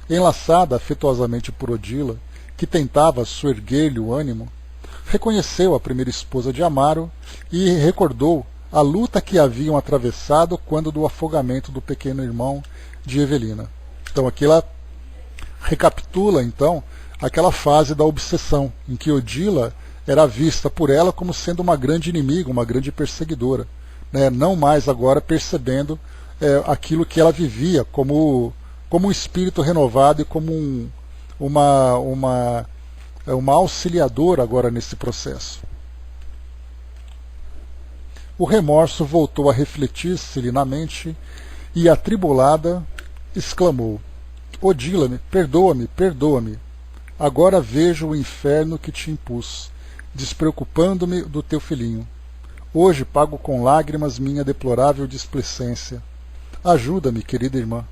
Enlaçada afetuosamente por Odila, que tentava soerguer-lhe o ânimo, reconheceu a primeira esposa de Amaro e recordou a luta que haviam atravessado quando do afogamento do pequeno irmão de Evelina. Então aqui ela recapitula então aquela fase da obsessão, em que Odila era vista por ela como sendo uma grande inimiga, uma grande perseguidora, né? Não mais agora percebendo aquilo que ela vivia como um espírito renovado e como uma auxiliadora agora nesse processo. O remorso voltou a refletir-se-lhe na mente e, atribulada, exclamou: Odila, perdoa-me, perdoa-me. Agora vejo o inferno que te impus, despreocupando-me do teu filhinho. Hoje pago com lágrimas minha deplorável displicência. Ajuda-me, querida irmã.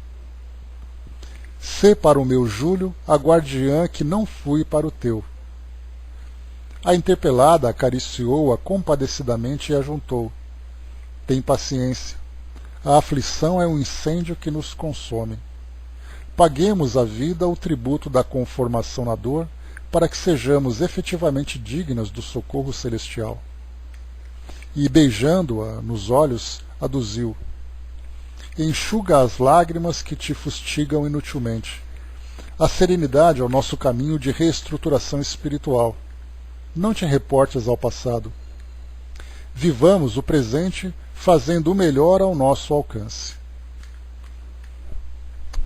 Sê para o meu Júlio a guardiã que não fui para o teu. A interpelada acariciou-a compadecidamente e ajuntou: Tem paciência. A aflição é um incêndio que nos consome. Paguemos à vida o tributo da conformação na dor, para que sejamos efetivamente dignas do socorro celestial. E, beijando-a nos olhos, aduziu: Enxuga as lágrimas que te fustigam inutilmente. A serenidade é o nosso caminho de reestruturação espiritual. Não te reportes ao passado. Vivamos o presente fazendo o melhor ao nosso alcance.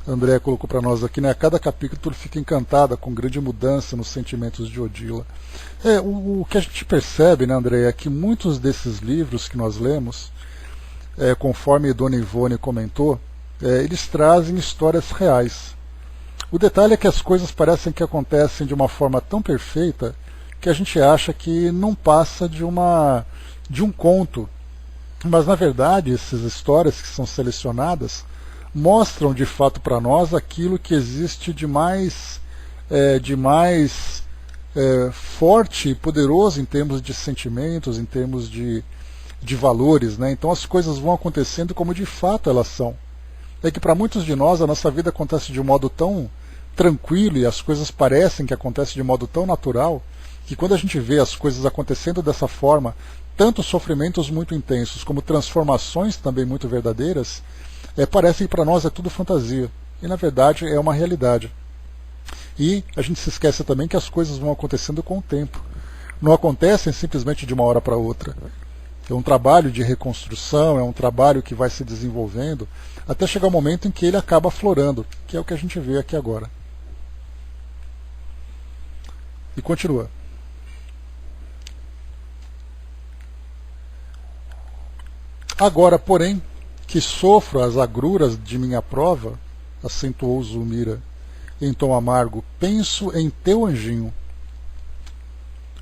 André colocou para nós aqui, né? A cada capítulo fica encantada com grande mudança nos sentimentos de Odila. O que a gente percebe, né, André, é que muitos desses livros que nós lemos, conforme Dona Ivone comentou, eles trazem histórias reais. O detalhe é que as coisas parecem que acontecem de uma forma tão perfeita que a gente acha que não passa de um conto. Mas na verdade essas histórias que são selecionadas mostram de fato para nós aquilo que existe de mais forte e poderoso em termos de sentimentos, em termos de valores, né? Então as coisas vão acontecendo como de fato elas são. É que para muitos de nós a nossa vida acontece de um modo tão tranquilo e as coisas parecem que acontecem de modo tão natural que quando a gente vê as coisas acontecendo dessa forma, tanto sofrimentos muito intensos como transformações também muito verdadeiras, parece que para nós é tudo fantasia. E na verdade é uma realidade. E a gente se esquece também que as coisas vão acontecendo com o tempo. Não acontecem simplesmente de uma hora para outra. É um trabalho de reconstrução, é um trabalho que vai se desenvolvendo, até chegar o momento em que ele acaba aflorando, que é o que a gente vê aqui agora. E continua. Agora, porém, que sofro as agruras de minha prova, acentuou Zulmira em tom amargo, penso em teu anjinho.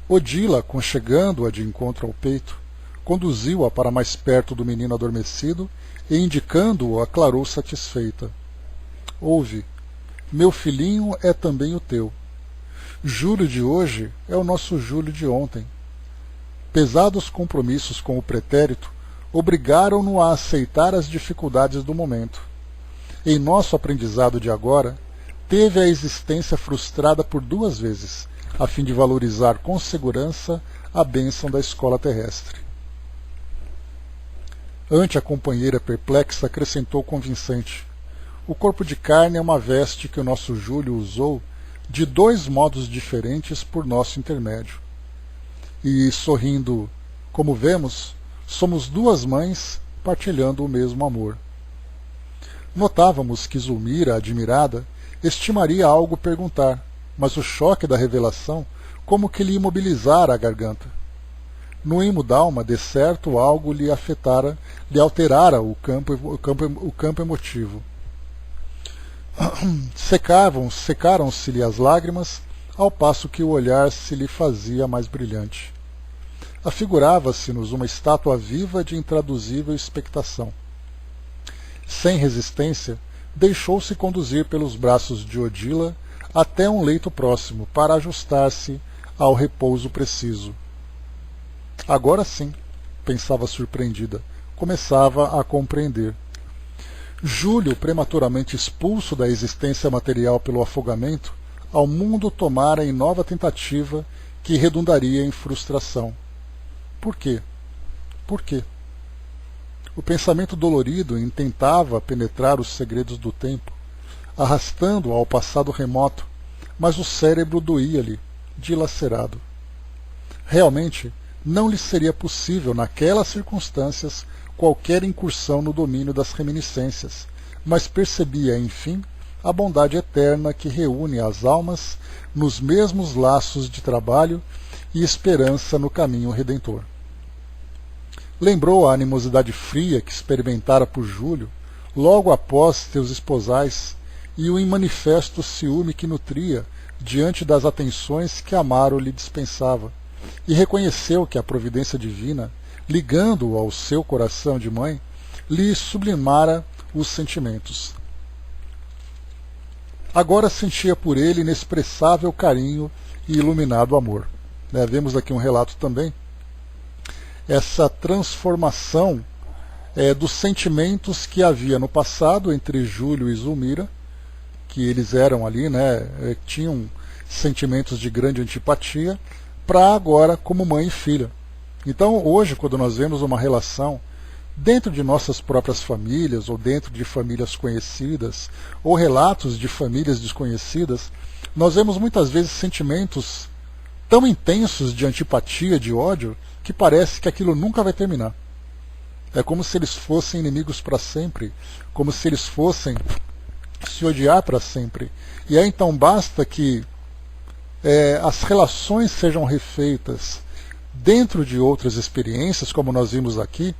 Odila, conchegando-a de encontro ao peito, conduziu-a para mais perto do menino adormecido e, indicando-o, aclarou satisfeita. Ouve, meu filhinho é também o teu. Júlio de hoje é o nosso Júlio de ontem. Pesados compromissos com o pretérito obrigaram-no a aceitar as dificuldades do momento. Em nosso aprendizado de agora, teve a existência frustrada por 2 vezes, a fim de valorizar com segurança a bênção da escola terrestre. Ante a companheira perplexa, acrescentou convincente: o corpo de carne é uma veste que o nosso Júlio usou de 2 modos diferentes por nosso intermédio. E, sorrindo, como vemos, somos 2 mães partilhando o mesmo amor. Notávamos que Zulmira, admirada, estimaria algo perguntar, mas o choque da revelação como que lhe imobilizara a garganta. No imo d'alma, de certo, algo lhe alterara o campo emotivo. Secaram-se-lhe as lágrimas, ao passo que o olhar se lhe fazia mais brilhante. Afigurava-se-nos uma estátua viva de intraduzível expectação. Sem resistência, deixou-se conduzir pelos braços de Odila até um leito próximo, para ajustar-se ao repouso preciso. Agora sim, pensava surpreendida, começava a compreender. Júlio, prematuramente expulso da existência material pelo afogamento, ao mundo tomara em nova tentativa que redundaria em frustração. Por quê? Por quê? O pensamento dolorido intentava penetrar os segredos do tempo, arrastando-o ao passado remoto, mas o cérebro doía-lhe, dilacerado. Realmente, não lhe seria possível, naquelas circunstâncias, qualquer incursão no domínio das reminiscências, mas percebia, enfim, a bondade eterna que reúne as almas nos mesmos laços de trabalho e esperança no caminho redentor. Lembrou a animosidade fria que experimentara por Júlio, logo após seus esposais, e o imanifesto ciúme que nutria diante das atenções que Amaro lhe dispensava, e reconheceu que a providência divina, ligando-o ao seu coração de mãe, lhe sublimara os sentimentos. Agora sentia por ele inexpressável carinho e iluminado amor. Vemos aqui um relato também, essa transformação dos sentimentos que havia no passado entre Júlio e Zulmira, que eles eram ali, tinham sentimentos de grande antipatia, para agora como mãe e filha. Então hoje, quando nós vemos uma relação dentro de nossas próprias famílias, ou dentro de famílias conhecidas, ou relatos de famílias desconhecidas, nós vemos muitas vezes sentimentos tão intensos de antipatia, de ódio, que parece que aquilo nunca vai terminar. É como se eles fossem inimigos para sempre, como se eles fossem se odiar para sempre. E aí então basta que as relações sejam refeitas dentro de outras experiências, como nós vimos aqui.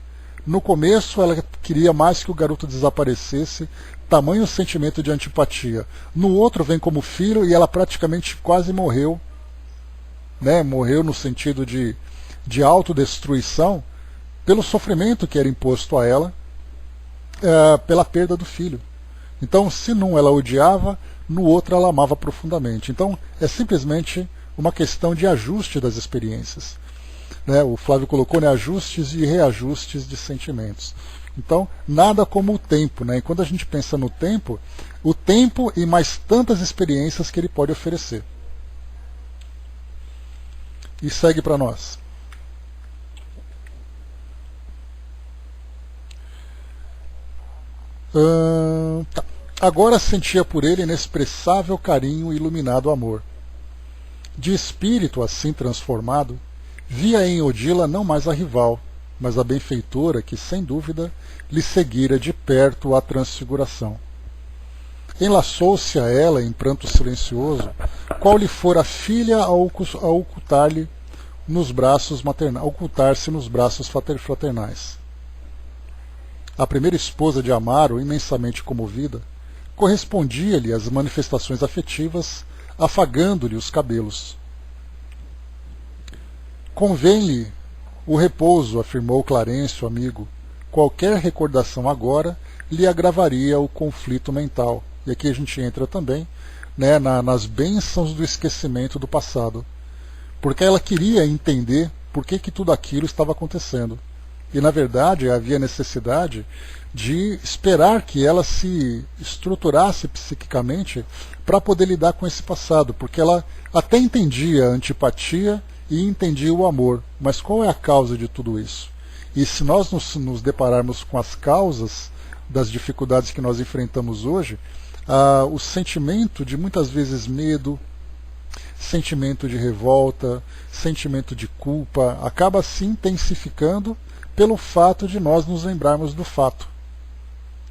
No começo ela queria mais que o garoto desaparecesse, tamanho sentimento de antipatia. No outro vem como filho e ela praticamente quase morreu né? Morreu no sentido de autodestruição pelo sofrimento que era imposto a ela pela perda do filho. Então, se num ela odiava, no outro ela amava profundamente. Então, é simplesmente uma questão de ajuste das experiências. Né? O Flávio colocou, né, ajustes e reajustes de sentimentos. Então, nada como o tempo. Né? E quando a gente pensa no tempo, o tempo e mais tantas experiências que ele pode oferecer. E segue para nós. Tá. Agora sentia por ele inexpressável carinho e iluminado amor. De espírito assim transformado, via em Odila não mais a rival, mas a benfeitora que, sem dúvida, lhe seguira de perto a transfiguração. Enlaçou-se a ela em pranto silencioso, qual lhe fora a filha a ocultar-lhe nos braços maternais, ocultar-se nos braços fraternais. A primeira esposa de Amaro, imensamente comovida, correspondia-lhe às manifestações afetivas, afagando-lhe os cabelos. Convém-lhe o repouso, afirmou Clarencio, amigo. Qualquer recordação agora lhe agravaria o conflito mental. E aqui a gente entra também, né, nas bênçãos do esquecimento do passado. Porque ela queria entender por que tudo aquilo estava acontecendo. E, na verdade, havia necessidade de esperar que ela se estruturasse psiquicamente para poder lidar com esse passado, porque ela até entendia a antipatia e entendia o amor, mas qual é a causa de tudo isso? E se nós nos depararmos com as causas das dificuldades que nós enfrentamos hoje, o sentimento de muitas vezes medo, sentimento de revolta, sentimento de culpa, acaba se intensificando pelo fato de nós nos lembrarmos do fato.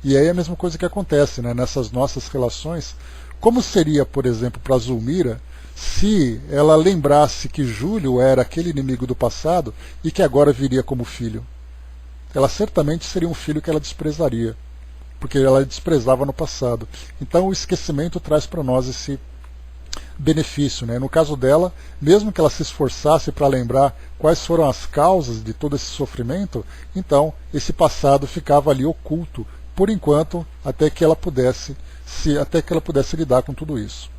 E aí é a mesma coisa que acontece, né, nessas nossas relações. Como seria, por exemplo, para Zulmira, se ela lembrasse que Júlio era aquele inimigo do passado e que agora viria como filho? Ela certamente seria um filho que ela desprezaria, porque ela desprezava no passado. Então o esquecimento traz para nós esse benefício, né? No caso dela, mesmo que ela se esforçasse para lembrar quais foram as causas de todo esse sofrimento, então esse passado ficava ali oculto, por enquanto, até que ela pudesse lidar com tudo isso.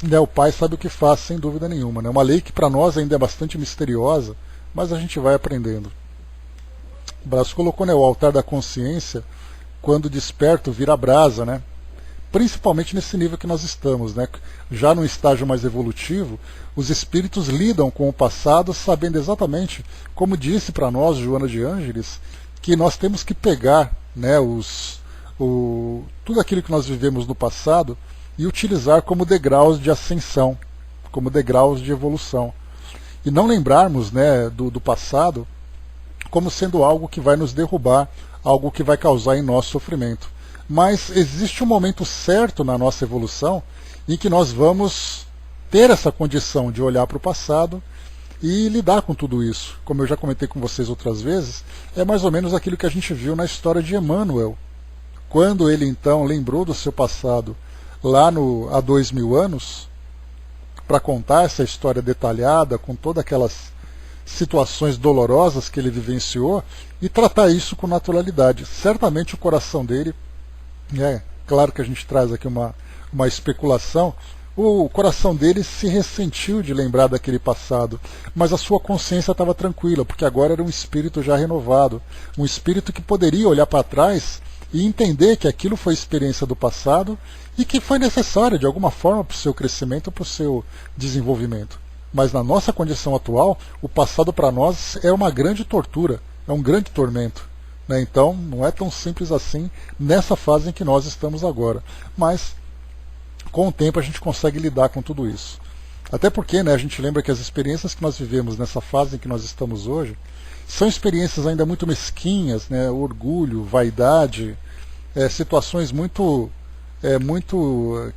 Né, o pai sabe o que faz, sem dúvida nenhuma. Né? Uma lei que para nós ainda é bastante misteriosa, mas a gente vai aprendendo. O Brás colocou, né, o altar da consciência, quando desperto, vira brasa, né? Principalmente nesse nível que nós estamos, né? Já no estágio mais evolutivo, os espíritos lidam com o passado sabendo exatamente, como disse para nós Joana de Ângeles, que nós temos que pegar, né, tudo aquilo que nós vivemos no passado e utilizar como degraus de ascensão, como degraus de evolução. E não lembrarmos, né, do passado como sendo algo que vai nos derrubar, algo que vai causar em nós sofrimento. Mas existe um momento certo na nossa evolução em que nós vamos ter essa condição de olhar para o passado e lidar com tudo isso. Como eu já comentei com vocês outras vezes, é mais ou menos aquilo que a gente viu na história de Emmanuel. Quando ele então lembrou do seu passado lá há 2000 anos, para contar essa história detalhada, com todas aquelas situações dolorosas que ele vivenciou, e tratar isso com naturalidade. Certamente o coração dele, claro que a gente traz aqui uma especulação, o coração dele se ressentiu de lembrar daquele passado, mas a sua consciência estava tranquila, porque agora era um espírito já renovado, um espírito que poderia olhar para trás e entender que aquilo foi experiência do passado e que foi necessária de alguma forma para o seu crescimento, para o seu desenvolvimento. Mas na nossa condição atual, o passado para nós é uma grande tortura, é um grande tormento. Né? Então não é tão simples assim nessa fase em que nós estamos agora. Mas com o tempo a gente consegue lidar com tudo isso. Até porque, né, a gente lembra que as experiências que nós vivemos nessa fase em que nós estamos hoje são experiências ainda muito mesquinhas, né, orgulho, vaidade, situações muito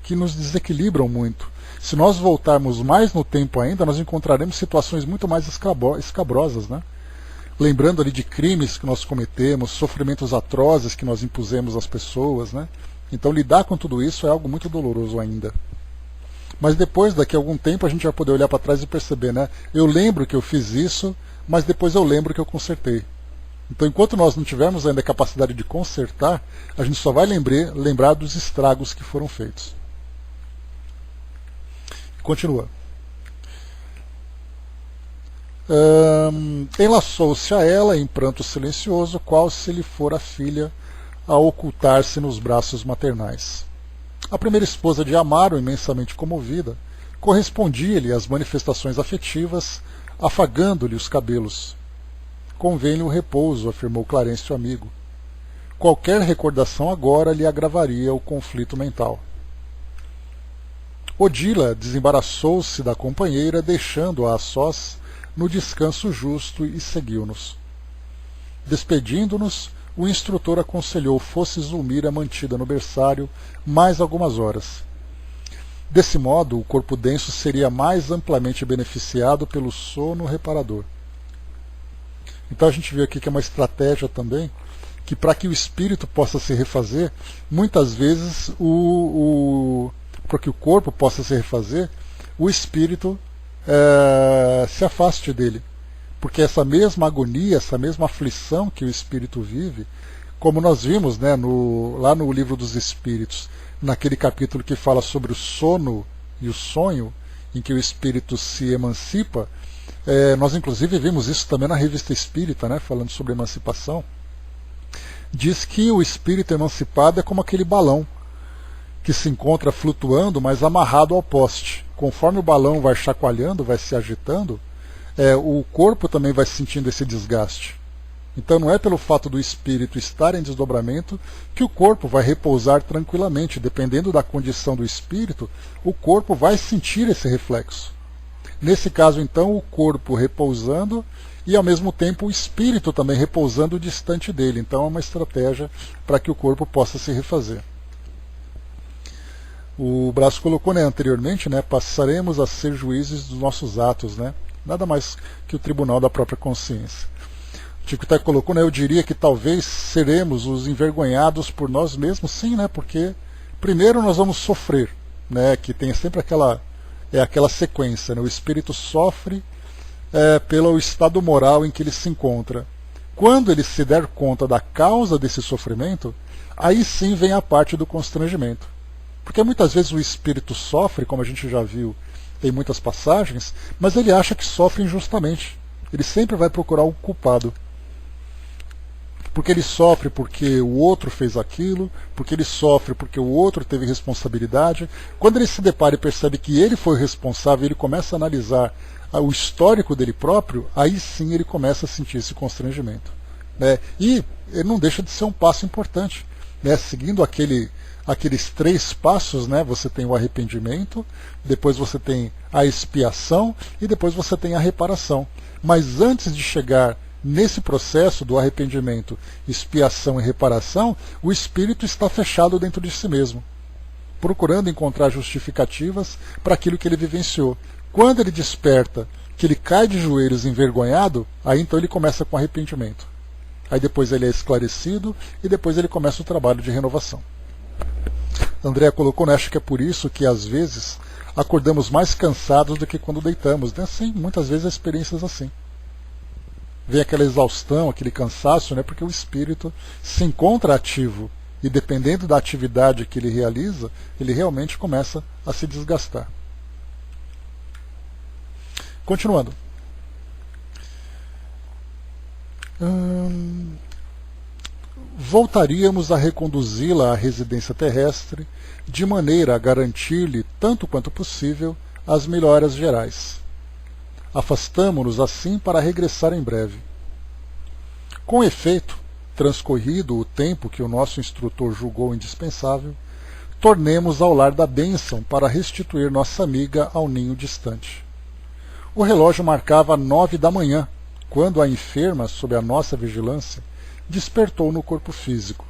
que nos desequilibram muito. Se nós voltarmos mais no tempo ainda, nós encontraremos situações muito mais escabrosas, né? Lembrando ali de crimes que nós cometemos, sofrimentos atrozes que nós impusemos às pessoas, né? Então lidar com tudo isso é algo muito doloroso ainda. Mas depois, daqui a algum tempo, a gente vai poder olhar para trás e perceber, né? Eu lembro que eu fiz isso, mas depois eu lembro que eu consertei. Então, enquanto nós não tivermos ainda a capacidade de consertar, a gente só vai lembrar dos estragos que foram feitos. Continua. Enlaçou-se a ela em pranto silencioso, qual se lhe fora filha, a ocultar-se nos braços maternais. A primeira esposa de Amaro, imensamente comovida, correspondia-lhe às manifestações afetivas, afagando-lhe os cabelos. Convém-lhe o repouso, afirmou Clarencio amigo. Qualquer recordação agora lhe agravaria o conflito mental. Odila desembaraçou-se da companheira, deixando-a a sós no descanso justo, e seguiu-nos. Despedindo-nos, o instrutor aconselhou fosse Zulmira mantida no berçário mais algumas horas. Desse modo, o corpo denso seria mais amplamente beneficiado pelo sono reparador. Então a gente viu aqui que é uma estratégia também, que para que o espírito possa se refazer, muitas vezes, para que o corpo possa se refazer, o espírito se afaste dele. Porque essa mesma agonia, essa mesma aflição que o espírito vive, como nós vimos, né, lá no Livro dos Espíritos, naquele capítulo que fala sobre o sono e o sonho, em que o espírito se emancipa, nós inclusive vimos isso também na Revista Espírita, né, falando sobre emancipação. Diz que o espírito emancipado é como aquele balão que se encontra flutuando, mas amarrado ao poste. Conforme o balão vai chacoalhando, vai se agitando, o corpo também vai sentindo esse desgaste. Então não é pelo fato do espírito estar em desdobramento que o corpo vai repousar tranquilamente. Dependendo da condição do espírito, o corpo vai sentir esse reflexo. Nesse caso, então, o corpo repousando e, ao mesmo tempo, o espírito também repousando distante dele. Então é uma estratégia para que o corpo possa se refazer. O Brás colocou, né, anteriormente, né, passaremos a ser juízes dos nossos atos, né? Nada mais que o tribunal da própria consciência. O Tico Té colocou, né, eu diria que talvez seremos os envergonhados por nós mesmos, sim, né, porque primeiro nós vamos sofrer, né, que tem sempre aquela sequência, né, o espírito sofre pelo estado moral em que ele se encontra. Quando ele se der conta da causa desse sofrimento, aí sim vem a parte do constrangimento. Porque muitas vezes o espírito sofre, como a gente já viu em muitas passagens, mas ele acha que sofre injustamente. Ele sempre vai procurar o culpado. Porque ele sofre porque o outro fez aquilo, porque ele sofre porque o outro teve responsabilidade. Quando ele se depara e percebe que ele foi responsável, ele começa a analisar o histórico dele próprio, aí sim ele começa a sentir esse constrangimento. Né? E ele não deixa de ser um passo importante. Né? Seguindo aqueles 3 passos, né? Você tem o arrependimento, depois você tem a expiação e depois você tem a reparação. Mas antes de chegar nesse processo do arrependimento, expiação e reparação, o espírito está fechado dentro de si mesmo, procurando encontrar justificativas para aquilo que ele vivenciou. Quando ele desperta, que ele cai de joelhos envergonhado, aí então ele começa com arrependimento. Aí depois ele é esclarecido e depois ele começa o trabalho de renovação. André colocou, né, acho que é por isso que às vezes acordamos mais cansados do que quando deitamos. Né? Sim, muitas vezes há experiências assim. Vem aquela exaustão, aquele cansaço, né, porque o espírito se encontra ativo e dependendo da atividade que ele realiza, ele realmente começa a se desgastar. Continuando. Voltaríamos a reconduzi-la à residência terrestre, de maneira a garantir-lhe, tanto quanto possível, as melhoras gerais. Afastamo-nos assim para regressar em breve. Com efeito, transcorrido o tempo que o nosso instrutor julgou indispensável, tornemos ao lar da bênção para restituir nossa amiga ao ninho distante. O relógio marcava 9 da manhã, quando a enferma, sob a nossa vigilância, despertou no corpo físico.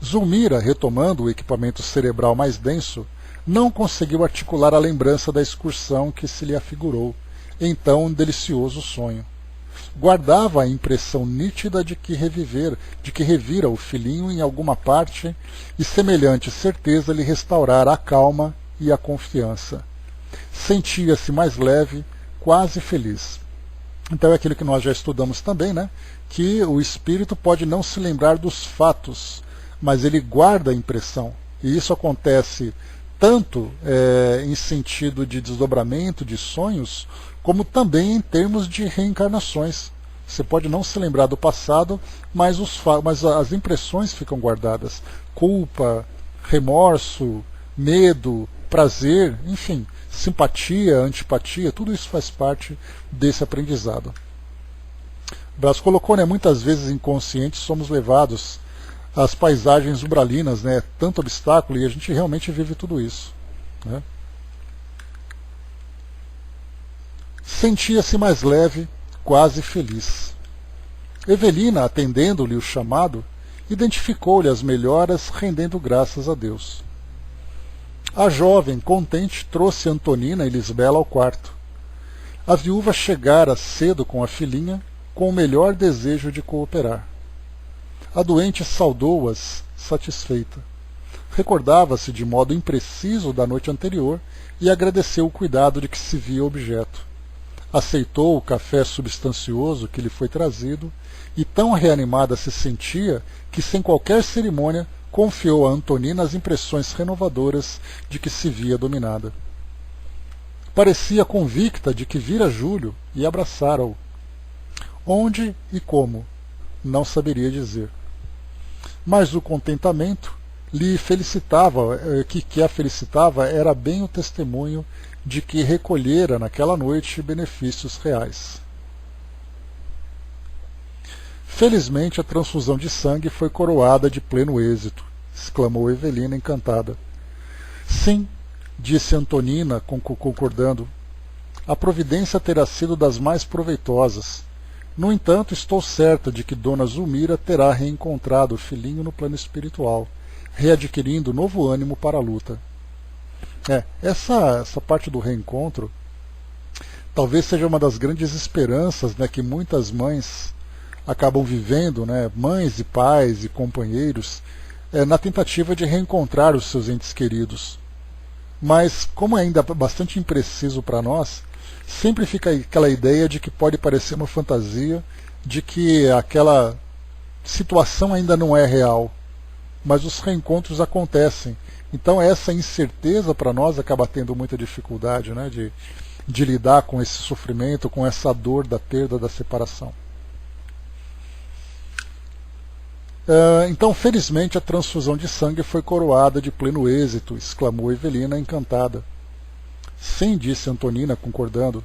Zulmira, retomando o equipamento cerebral mais denso, não conseguiu articular a lembrança da excursão que se lhe afigurou, então um delicioso sonho. Guardava a impressão nítida de que revira o filhinho em alguma parte, e semelhante certeza lhe restaurara a calma e a confiança. Sentia-se mais leve, quase feliz. Então é aquilo que nós já estudamos também, né? Que o espírito pode não se lembrar dos fatos, mas ele guarda a impressão. E isso acontece tanto em sentido de desdobramento de sonhos, como também em termos de reencarnações. Você pode não se lembrar do passado, mas as impressões ficam guardadas. Culpa, remorso, medo, prazer, enfim, simpatia, antipatia, tudo isso faz parte desse aprendizado. Brás colocou, né, muitas vezes inconscientes somos levados às paisagens umbralinas, né, tanto obstáculo, e a gente realmente vive tudo isso. Né? Sentia-se mais leve, quase feliz. Evelina, atendendo-lhe o chamado, identificou-lhe as melhoras, rendendo graças a Deus. A jovem, contente, trouxe Antonina e Lisbela ao quarto. A viúva chegara cedo com a filhinha, com o melhor desejo de cooperar. A doente saudou-as, satisfeita. Recordava-se de modo impreciso da noite anterior e agradeceu o cuidado de que se via objeto. Aceitou o café substancioso que lhe foi trazido e tão reanimada se sentia que, sem qualquer cerimônia, confiou a Antonina as impressões renovadoras de que se via dominada. Parecia convicta de que vira Júlio e abraçara-o. Onde e como, não saberia dizer. Mas o contentamento lhe felicitava, que a felicitava era bem o testemunho de que recolhera naquela noite benefícios reais. Felizmente a transfusão de sangue foi coroada de pleno êxito, exclamou Evelina encantada. Sim, disse Antonina, concordando. A providência terá sido das mais proveitosas. No entanto, estou certa de que Dona Zulmira terá reencontrado o filhinho no plano espiritual, readquirindo novo ânimo para a luta. Essa parte do reencontro talvez seja uma das grandes esperanças, né, que muitas mães acabam vivendo, né, mães e pais e companheiros, na tentativa de reencontrar os seus entes queridos. Mas, como é ainda bastante impreciso para nós, sempre fica aquela ideia de que pode parecer uma fantasia, de que aquela situação ainda não é real, mas os reencontros acontecem. Então essa incerteza para nós acaba tendo muita dificuldade, né, de lidar com esse sofrimento, com essa dor da perda, da separação. Então, felizmente, a transfusão de sangue foi coroada de pleno êxito, exclamou Evelina, encantada. Sim, disse Antonina, concordando.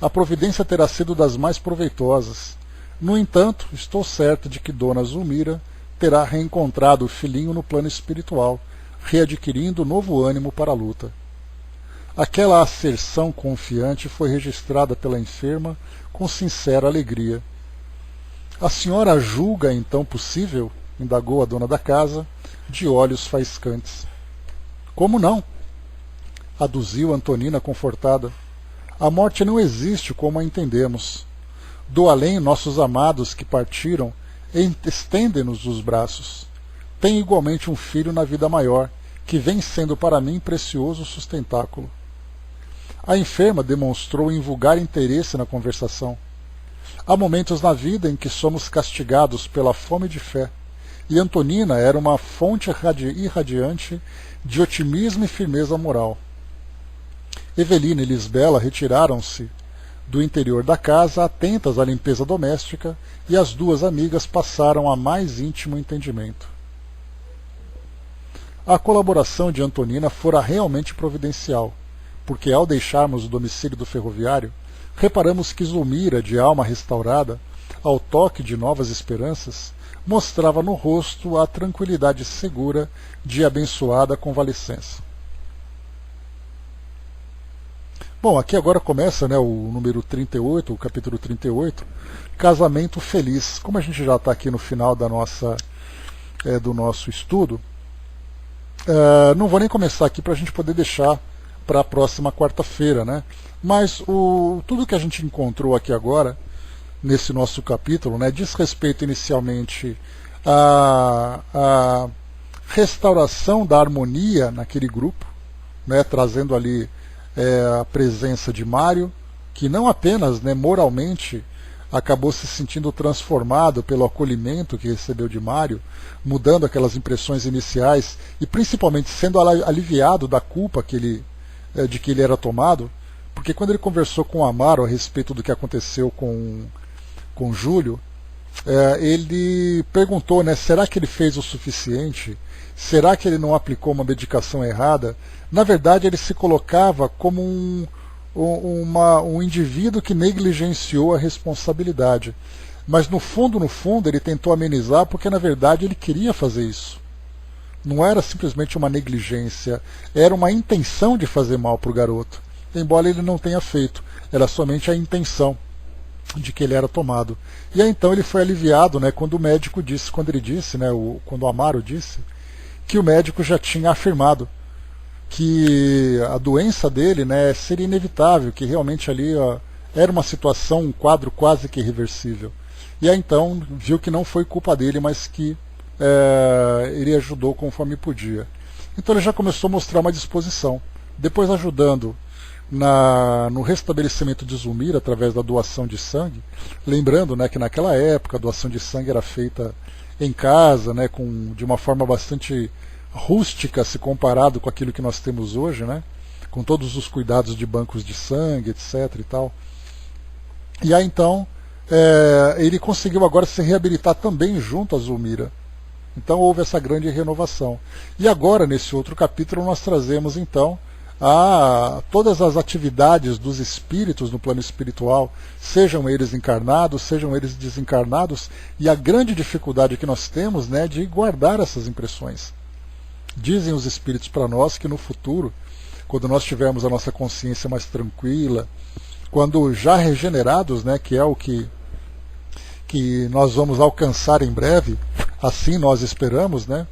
A providência terá sido das mais proveitosas. No entanto, estou certa de que Dona Zulmira terá reencontrado o filhinho no plano espiritual, readquirindo novo ânimo para a luta. Aquela asserção confiante foi registrada pela enferma com sincera alegria. A senhora julga então possível? Indagou a dona da casa, de olhos faiscantes. Como não? Aduziu Antonina confortada. A morte não existe como a entendemos. Do além, nossos amados que partiram estendem-nos os braços. Tenho igualmente um filho na vida maior, que vem sendo para mim precioso sustentáculo. A enferma demonstrou invulgar interesse na conversação. Há momentos na vida em que somos castigados pela fome de fé, e Antonina era uma fonte irradiante de otimismo e firmeza moral. Evelina e Lisbela retiraram-se do interior da casa, atentas à limpeza doméstica, e as duas amigas passaram a mais íntimo entendimento. A colaboração de Antonina fora realmente providencial, porque ao deixarmos o domicílio do ferroviário, reparamos que Zulmira, de alma restaurada, ao toque de novas esperanças, mostrava no rosto a tranquilidade segura de abençoada convalescença. Bom, aqui agora começa, né, o número 38, o capítulo 38, Casamento Feliz. Como a gente já está aqui no final da do nosso estudo, não vou nem começar aqui para a gente poder deixar para a próxima quarta-feira, né? Mas tudo que a gente encontrou aqui agora, nesse nosso capítulo, né, diz respeito inicialmente à restauração da harmonia naquele grupo, né, trazendo ali a presença de Mário, que não apenas, né, moralmente acabou se sentindo transformado pelo acolhimento que recebeu de Mário, mudando aquelas impressões iniciais e principalmente sendo aliviado da culpa de que ele era tomado, porque quando ele conversou com Amaro a respeito do que aconteceu com Júlio, ele perguntou, né, será que ele fez o suficiente? Será que ele não aplicou uma medicação errada? Na verdade, ele se colocava como um indivíduo que negligenciou a responsabilidade. Mas no fundo, ele tentou amenizar porque na verdade ele queria fazer isso. Não era simplesmente uma negligência, era uma intenção de fazer mal para o garoto. Embora ele não tenha feito, era somente a intenção de que ele era tomado. E aí então ele foi aliviado, né, quando o médico disse, quando o Amaro disse, que o médico já tinha afirmado que a doença dele, né, seria inevitável, que realmente ali era uma situação, um quadro quase que irreversível. E aí então viu que não foi culpa dele, mas que ele ajudou conforme podia. Então ele já começou a mostrar uma disposição. Depois ajudando no restabelecimento de Zumira através da doação de sangue, lembrando, né, que naquela época a doação de sangue era feita em casa, né, de uma forma bastante rústica se comparado com aquilo que nós temos hoje, né, com todos os cuidados de bancos de sangue, etc. e tal. E aí então ele conseguiu agora se reabilitar também junto a Zulmira. Então houve essa grande renovação. E agora, nesse outro capítulo, nós trazemos então todas as atividades dos espíritos no plano espiritual, sejam eles encarnados, sejam eles desencarnados, e a grande dificuldade que nós temos, né, de guardar essas impressões. Dizem os espíritos para nós que no futuro, quando nós tivermos a nossa consciência mais tranquila, quando já regenerados, né, que é o que nós vamos alcançar em breve, assim nós esperamos, né,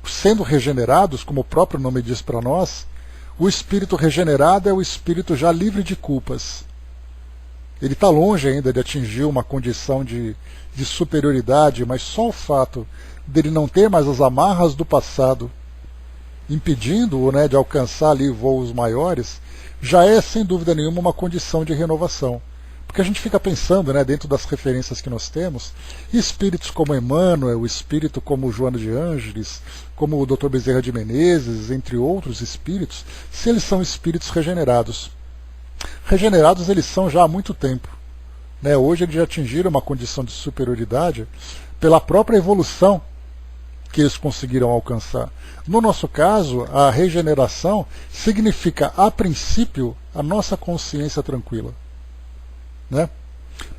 sendo regenerados, como o próprio nome diz para nós, o espírito regenerado é o espírito já livre de culpas. Ele está longe ainda de atingir uma condição de superioridade, mas só o fato dele não ter mais as amarras do passado impedindo-o, né, de alcançar ali voos maiores, já é sem dúvida nenhuma uma condição de renovação. Porque a gente fica pensando, né, dentro das referências que nós temos, espíritos como Emmanuel, espírito como Joana de Ângeles, como o Dr. Bezerra de Menezes, entre outros espíritos, se eles são espíritos regenerados. Regenerados eles são já há muito tempo. Né? Hoje eles já atingiram uma condição de superioridade pela própria evolução que eles conseguiram alcançar. No nosso caso, a regeneração significa, a princípio, a nossa consciência tranquila. Né?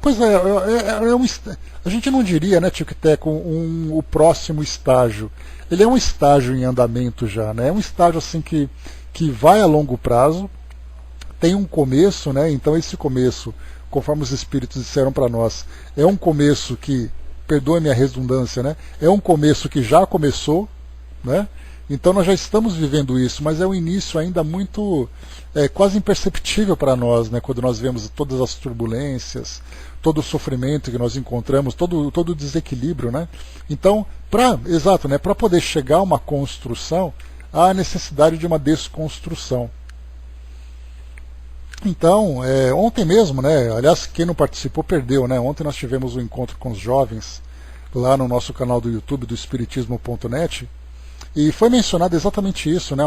Pois a gente não diria, né, Tico e Teco, o próximo estágio. Ele é um estágio em andamento já, né? É um estágio assim que vai a longo prazo, tem um começo, né? Então esse começo, conforme os espíritos disseram para nós, é um começo que, perdoe-me a redundância, né? É um começo que já começou, né? Então nós já estamos vivendo isso, mas é um início ainda muito, quase imperceptível para nós, né? Quando nós vemos todas as turbulências, todo o sofrimento que nós encontramos, todo o desequilíbrio, né? Então, para poder chegar a uma construção, há a necessidade de uma desconstrução. Então, ontem mesmo, né? Aliás, quem não participou perdeu, né? Ontem nós tivemos um encontro com os jovens lá no nosso canal do YouTube do Espiritismo.net. E foi mencionado exatamente isso, né?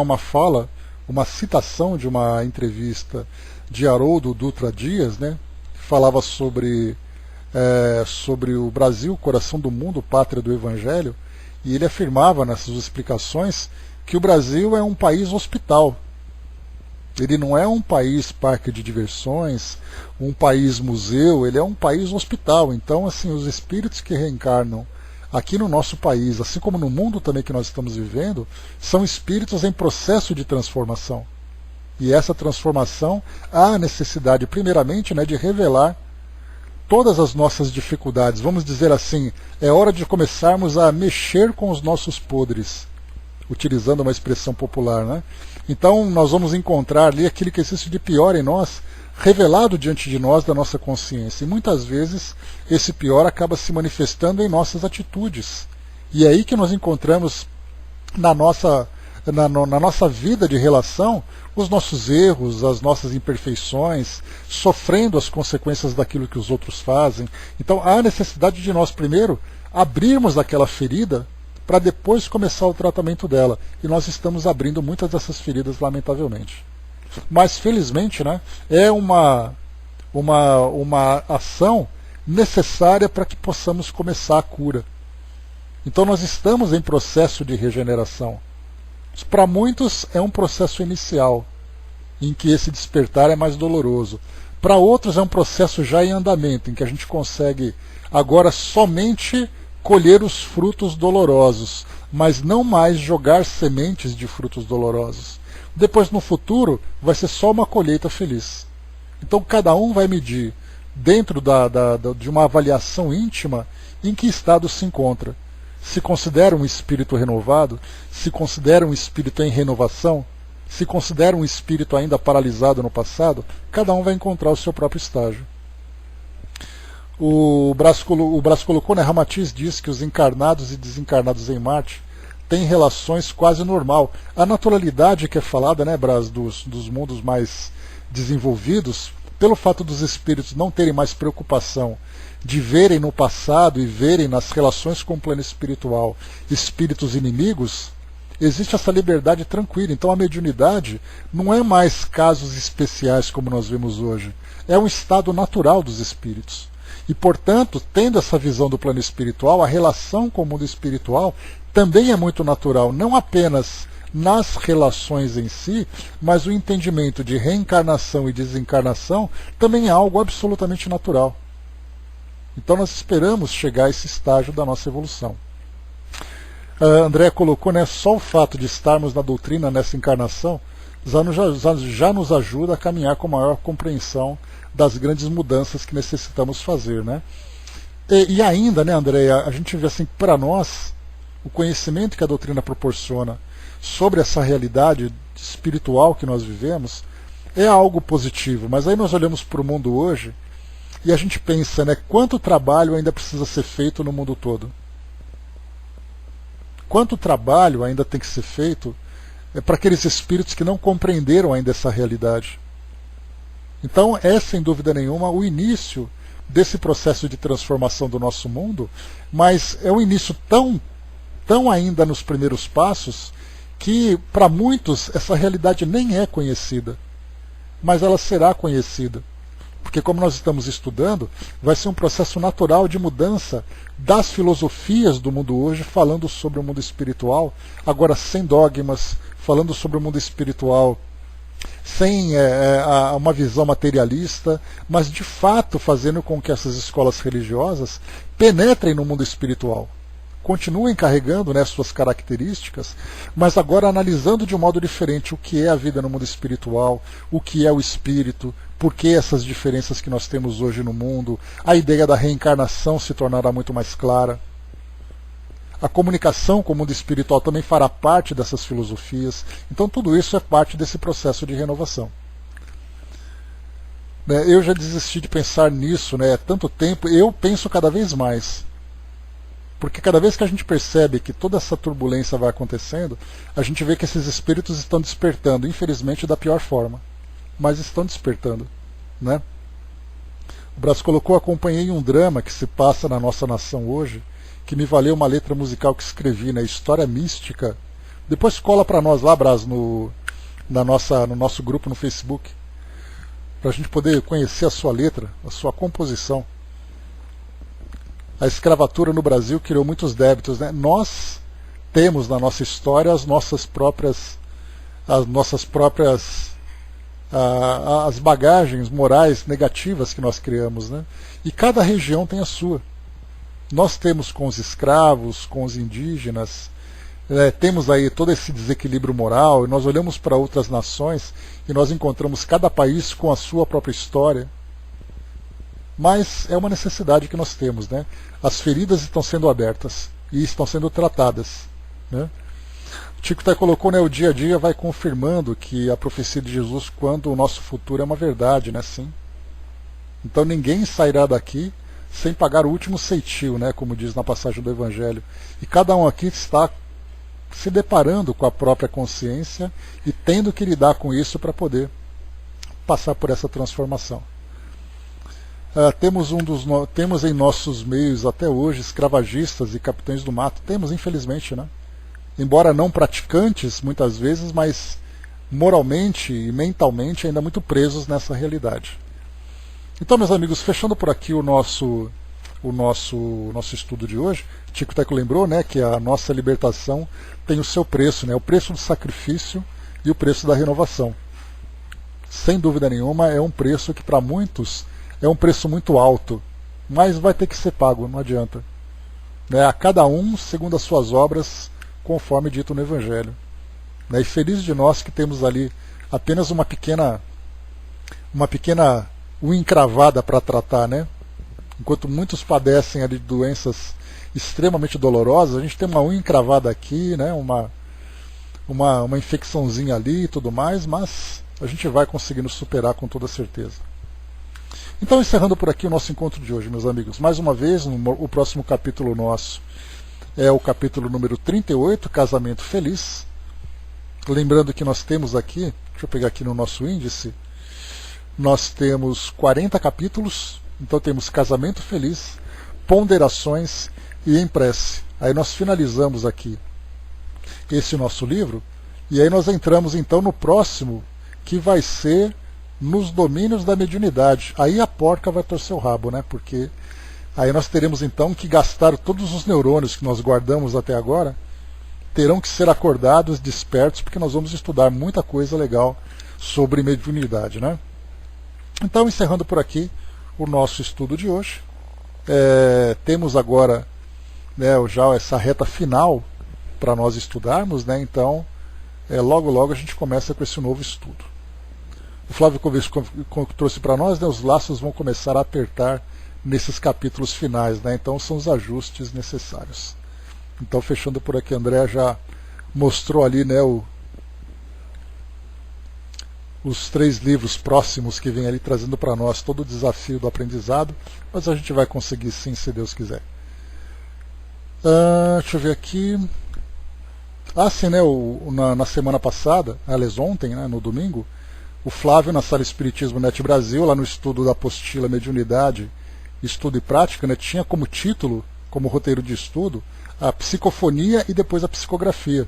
Uma citação de uma entrevista de Haroldo Dutra Dias, né? Que falava sobre o Brasil, coração do mundo, pátria do Evangelho, e ele afirmava nessas explicações que o Brasil é um país hospital. Ele não é um país parque de diversões, um país museu, ele é um país hospital. Então, assim, os espíritos que reencarnam aqui no nosso país, assim como no mundo também que nós estamos vivendo, são espíritos em processo de transformação. E essa transformação há a necessidade, primeiramente, né, de revelar todas as nossas dificuldades. Vamos dizer assim, é hora de começarmos a mexer com os nossos podres, utilizando uma expressão popular, né? Então nós vamos encontrar ali aquilo que existe de pior em nós, revelado diante de nós da nossa consciência. E muitas vezes esse pior acaba se manifestando em nossas atitudes. E é aí que nós encontramos na nossa na nossa vida de relação, os nossos erros, as nossas imperfeições, sofrendo as consequências daquilo que os outros fazem. Então há necessidade de nós primeiro abrirmos aquela ferida para depois começar o tratamento dela. E nós estamos abrindo muitas dessas feridas, lamentavelmente. Mas felizmente, né, é uma ação necessária para que possamos começar a cura. Então nós estamos em processo de regeneração. Para muitos é um processo inicial, em que esse despertar é mais doloroso. Para outros é um processo já em andamento, em que a gente consegue agora somente colher os frutos dolorosos, mas não mais jogar sementes de frutos dolorosos. Depois, no futuro, vai ser só uma colheita feliz. Então cada um vai medir, dentro de uma avaliação íntima, em que estado se encontra. Se considera um espírito renovado, se considera um espírito em renovação, se considera um espírito ainda paralisado no passado, cada um vai encontrar o seu próprio estágio. O Brás colocou, né, Ramatiz diz que os encarnados e desencarnados em Marte têm relações quase normal. A naturalidade que é falada, né, Brás, dos mundos mais desenvolvidos, pelo fato dos espíritos não terem mais preocupação de verem no passado e verem nas relações com o plano espiritual espíritos inimigos, existe essa liberdade tranquila. Então a mediunidade não é mais casos especiais como nós vemos hoje. É um estado natural dos espíritos. E, portanto, tendo essa visão do plano espiritual, a relação com o mundo espiritual também é muito natural, não apenas nas relações em si, mas o entendimento de reencarnação e desencarnação também é algo absolutamente natural. Então nós esperamos chegar a esse estágio da nossa evolução. André colocou, né, só o fato de estarmos na doutrina nessa encarnação já nos ajuda a caminhar com maior compreensão das grandes mudanças que necessitamos fazer, né? E ainda, né, André, a gente vê assim, para nós, o conhecimento que a doutrina proporciona sobre essa realidade espiritual que nós vivemos é algo positivo, mas aí nós olhamos para o mundo hoje e a gente pensa, né, quanto trabalho ainda precisa ser feito no mundo todo. Quanto trabalho ainda tem que ser feito para aqueles espíritos que não compreenderam ainda essa realidade. Então é, sem dúvida nenhuma, o início desse processo de transformação do nosso mundo, mas é um início tão ainda nos primeiros passos, que para muitos essa realidade nem é conhecida, mas ela será conhecida. Porque, como nós estamos estudando, vai ser um processo natural de mudança das filosofias do mundo hoje, falando sobre o mundo espiritual, agora sem dogmas, falando sobre o mundo espiritual sem uma visão materialista, mas de fato fazendo com que essas escolas religiosas penetrem no mundo espiritual. Continuem carregando, né, suas características, mas agora analisando de um modo diferente o que é a vida no mundo espiritual, o que é o espírito, por que essas diferenças que nós temos hoje no mundo, a ideia da reencarnação se tornará muito mais clara. A comunicação com o mundo espiritual também fará parte dessas filosofias. Então tudo isso é parte desse processo de renovação. Eu já desisti de pensar nisso, né, há tanto tempo, eu penso cada vez mais. Porque cada vez que a gente percebe que toda essa turbulência vai acontecendo, a gente vê que esses espíritos estão despertando, infelizmente da pior forma. Mas estão despertando, né? O Brás colocou, acompanhei um drama que se passa na nossa nação hoje, que me valeu uma letra musical que escrevi, né? História mística. Depois cola para nós lá, Brás, no nosso grupo no Facebook, para a gente poder conhecer a sua letra, a sua composição. A escravatura no Brasil criou muitos débitos, né? Nós temos na nossa história as bagagens morais negativas que nós criamos, né? E cada região tem a sua. Nós temos com os escravos, com os indígenas, temos aí todo esse desequilíbrio moral, e nós olhamos para outras nações e nós encontramos cada país com a sua própria história. Mas é uma necessidade que nós temos, né? As feridas estão sendo abertas e estão sendo tratadas, né? O Chico até colocou, né, o dia a dia vai confirmando que a profecia de Jesus, quando o nosso futuro é uma verdade, né? Sim. Então ninguém sairá daqui sem pagar o último ceitil, né, como diz na passagem do Evangelho. E cada um aqui está se deparando com a própria consciência e tendo que lidar com isso para poder passar por essa transformação. Temos em nossos meios até hoje escravagistas e capitães do mato. Temos, infelizmente, né? Embora não praticantes muitas vezes, mas moralmente e mentalmente ainda muito presos nessa realidade. Então, meus amigos, fechando por aqui o nosso estudo de hoje, Tico Teco lembrou, né, que a nossa libertação tem o seu preço, né, o preço do sacrifício e o preço da renovação. Sem dúvida nenhuma, é um preço que para muitos é um preço muito alto, mas vai ter que ser pago, não adianta. Né, a cada um segundo as suas obras, conforme dito no Evangelho. Né, e feliz de nós que temos ali apenas uma pequena unha encravada para tratar, né? Enquanto muitos padecem ali de doenças extremamente dolorosas, a gente tem uma unha encravada aqui, né? uma infecçãozinha ali e tudo mais, mas a gente vai conseguindo superar com toda certeza. Então, encerrando por aqui o nosso encontro de hoje, meus amigos. Mais uma vez, o próximo capítulo nosso é o capítulo número 38, Casamento Feliz. Lembrando que nós temos aqui, deixa eu pegar aqui no nosso índice, nós temos 40 capítulos, então temos Casamento Feliz, Ponderações e Em Prece. Aí nós finalizamos aqui esse nosso livro, e aí nós entramos então no próximo, que vai ser Nos Domínios da Mediunidade. Aí a porca vai torcer o rabo, né? Porque aí nós teremos então que gastar todos os neurônios que nós guardamos até agora, terão que ser acordados, despertos, porque nós vamos estudar muita coisa legal sobre mediunidade, né? Então, encerrando por aqui o nosso estudo de hoje, temos agora, né, já essa reta final para nós estudarmos, né? Então, logo logo a gente começa com esse novo estudo. O Flávio trouxe para nós, né, os laços vão começar a apertar nesses capítulos finais, né? Então são os ajustes necessários. Então, fechando por aqui, André já mostrou ali, né, os 3 livros próximos que vem ali trazendo para nós todo o desafio do aprendizado, mas a gente vai conseguir sim, se Deus quiser. Deixa eu ver aqui. Sim, né, na semana passada, aliás ontem, né, no domingo, o Flávio, na Sala Espiritismo Net Brasil, lá no estudo da apostila Mediunidade, Estudo e Prática, né, tinha como título, como roteiro de estudo, a psicofonia e depois a psicografia.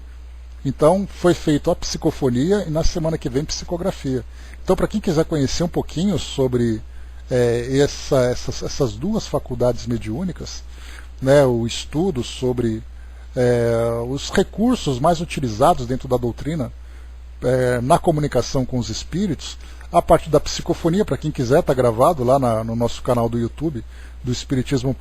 Então foi feito a psicofonia e na semana que vem psicografia. Então, para quem quiser conhecer um pouquinho sobre essas duas faculdades mediúnicas, né, o estudo sobre os recursos mais utilizados dentro da doutrina na comunicação com os espíritos, a parte da psicofonia, para quem quiser, está gravado lá no nosso canal do YouTube, do Espiritismo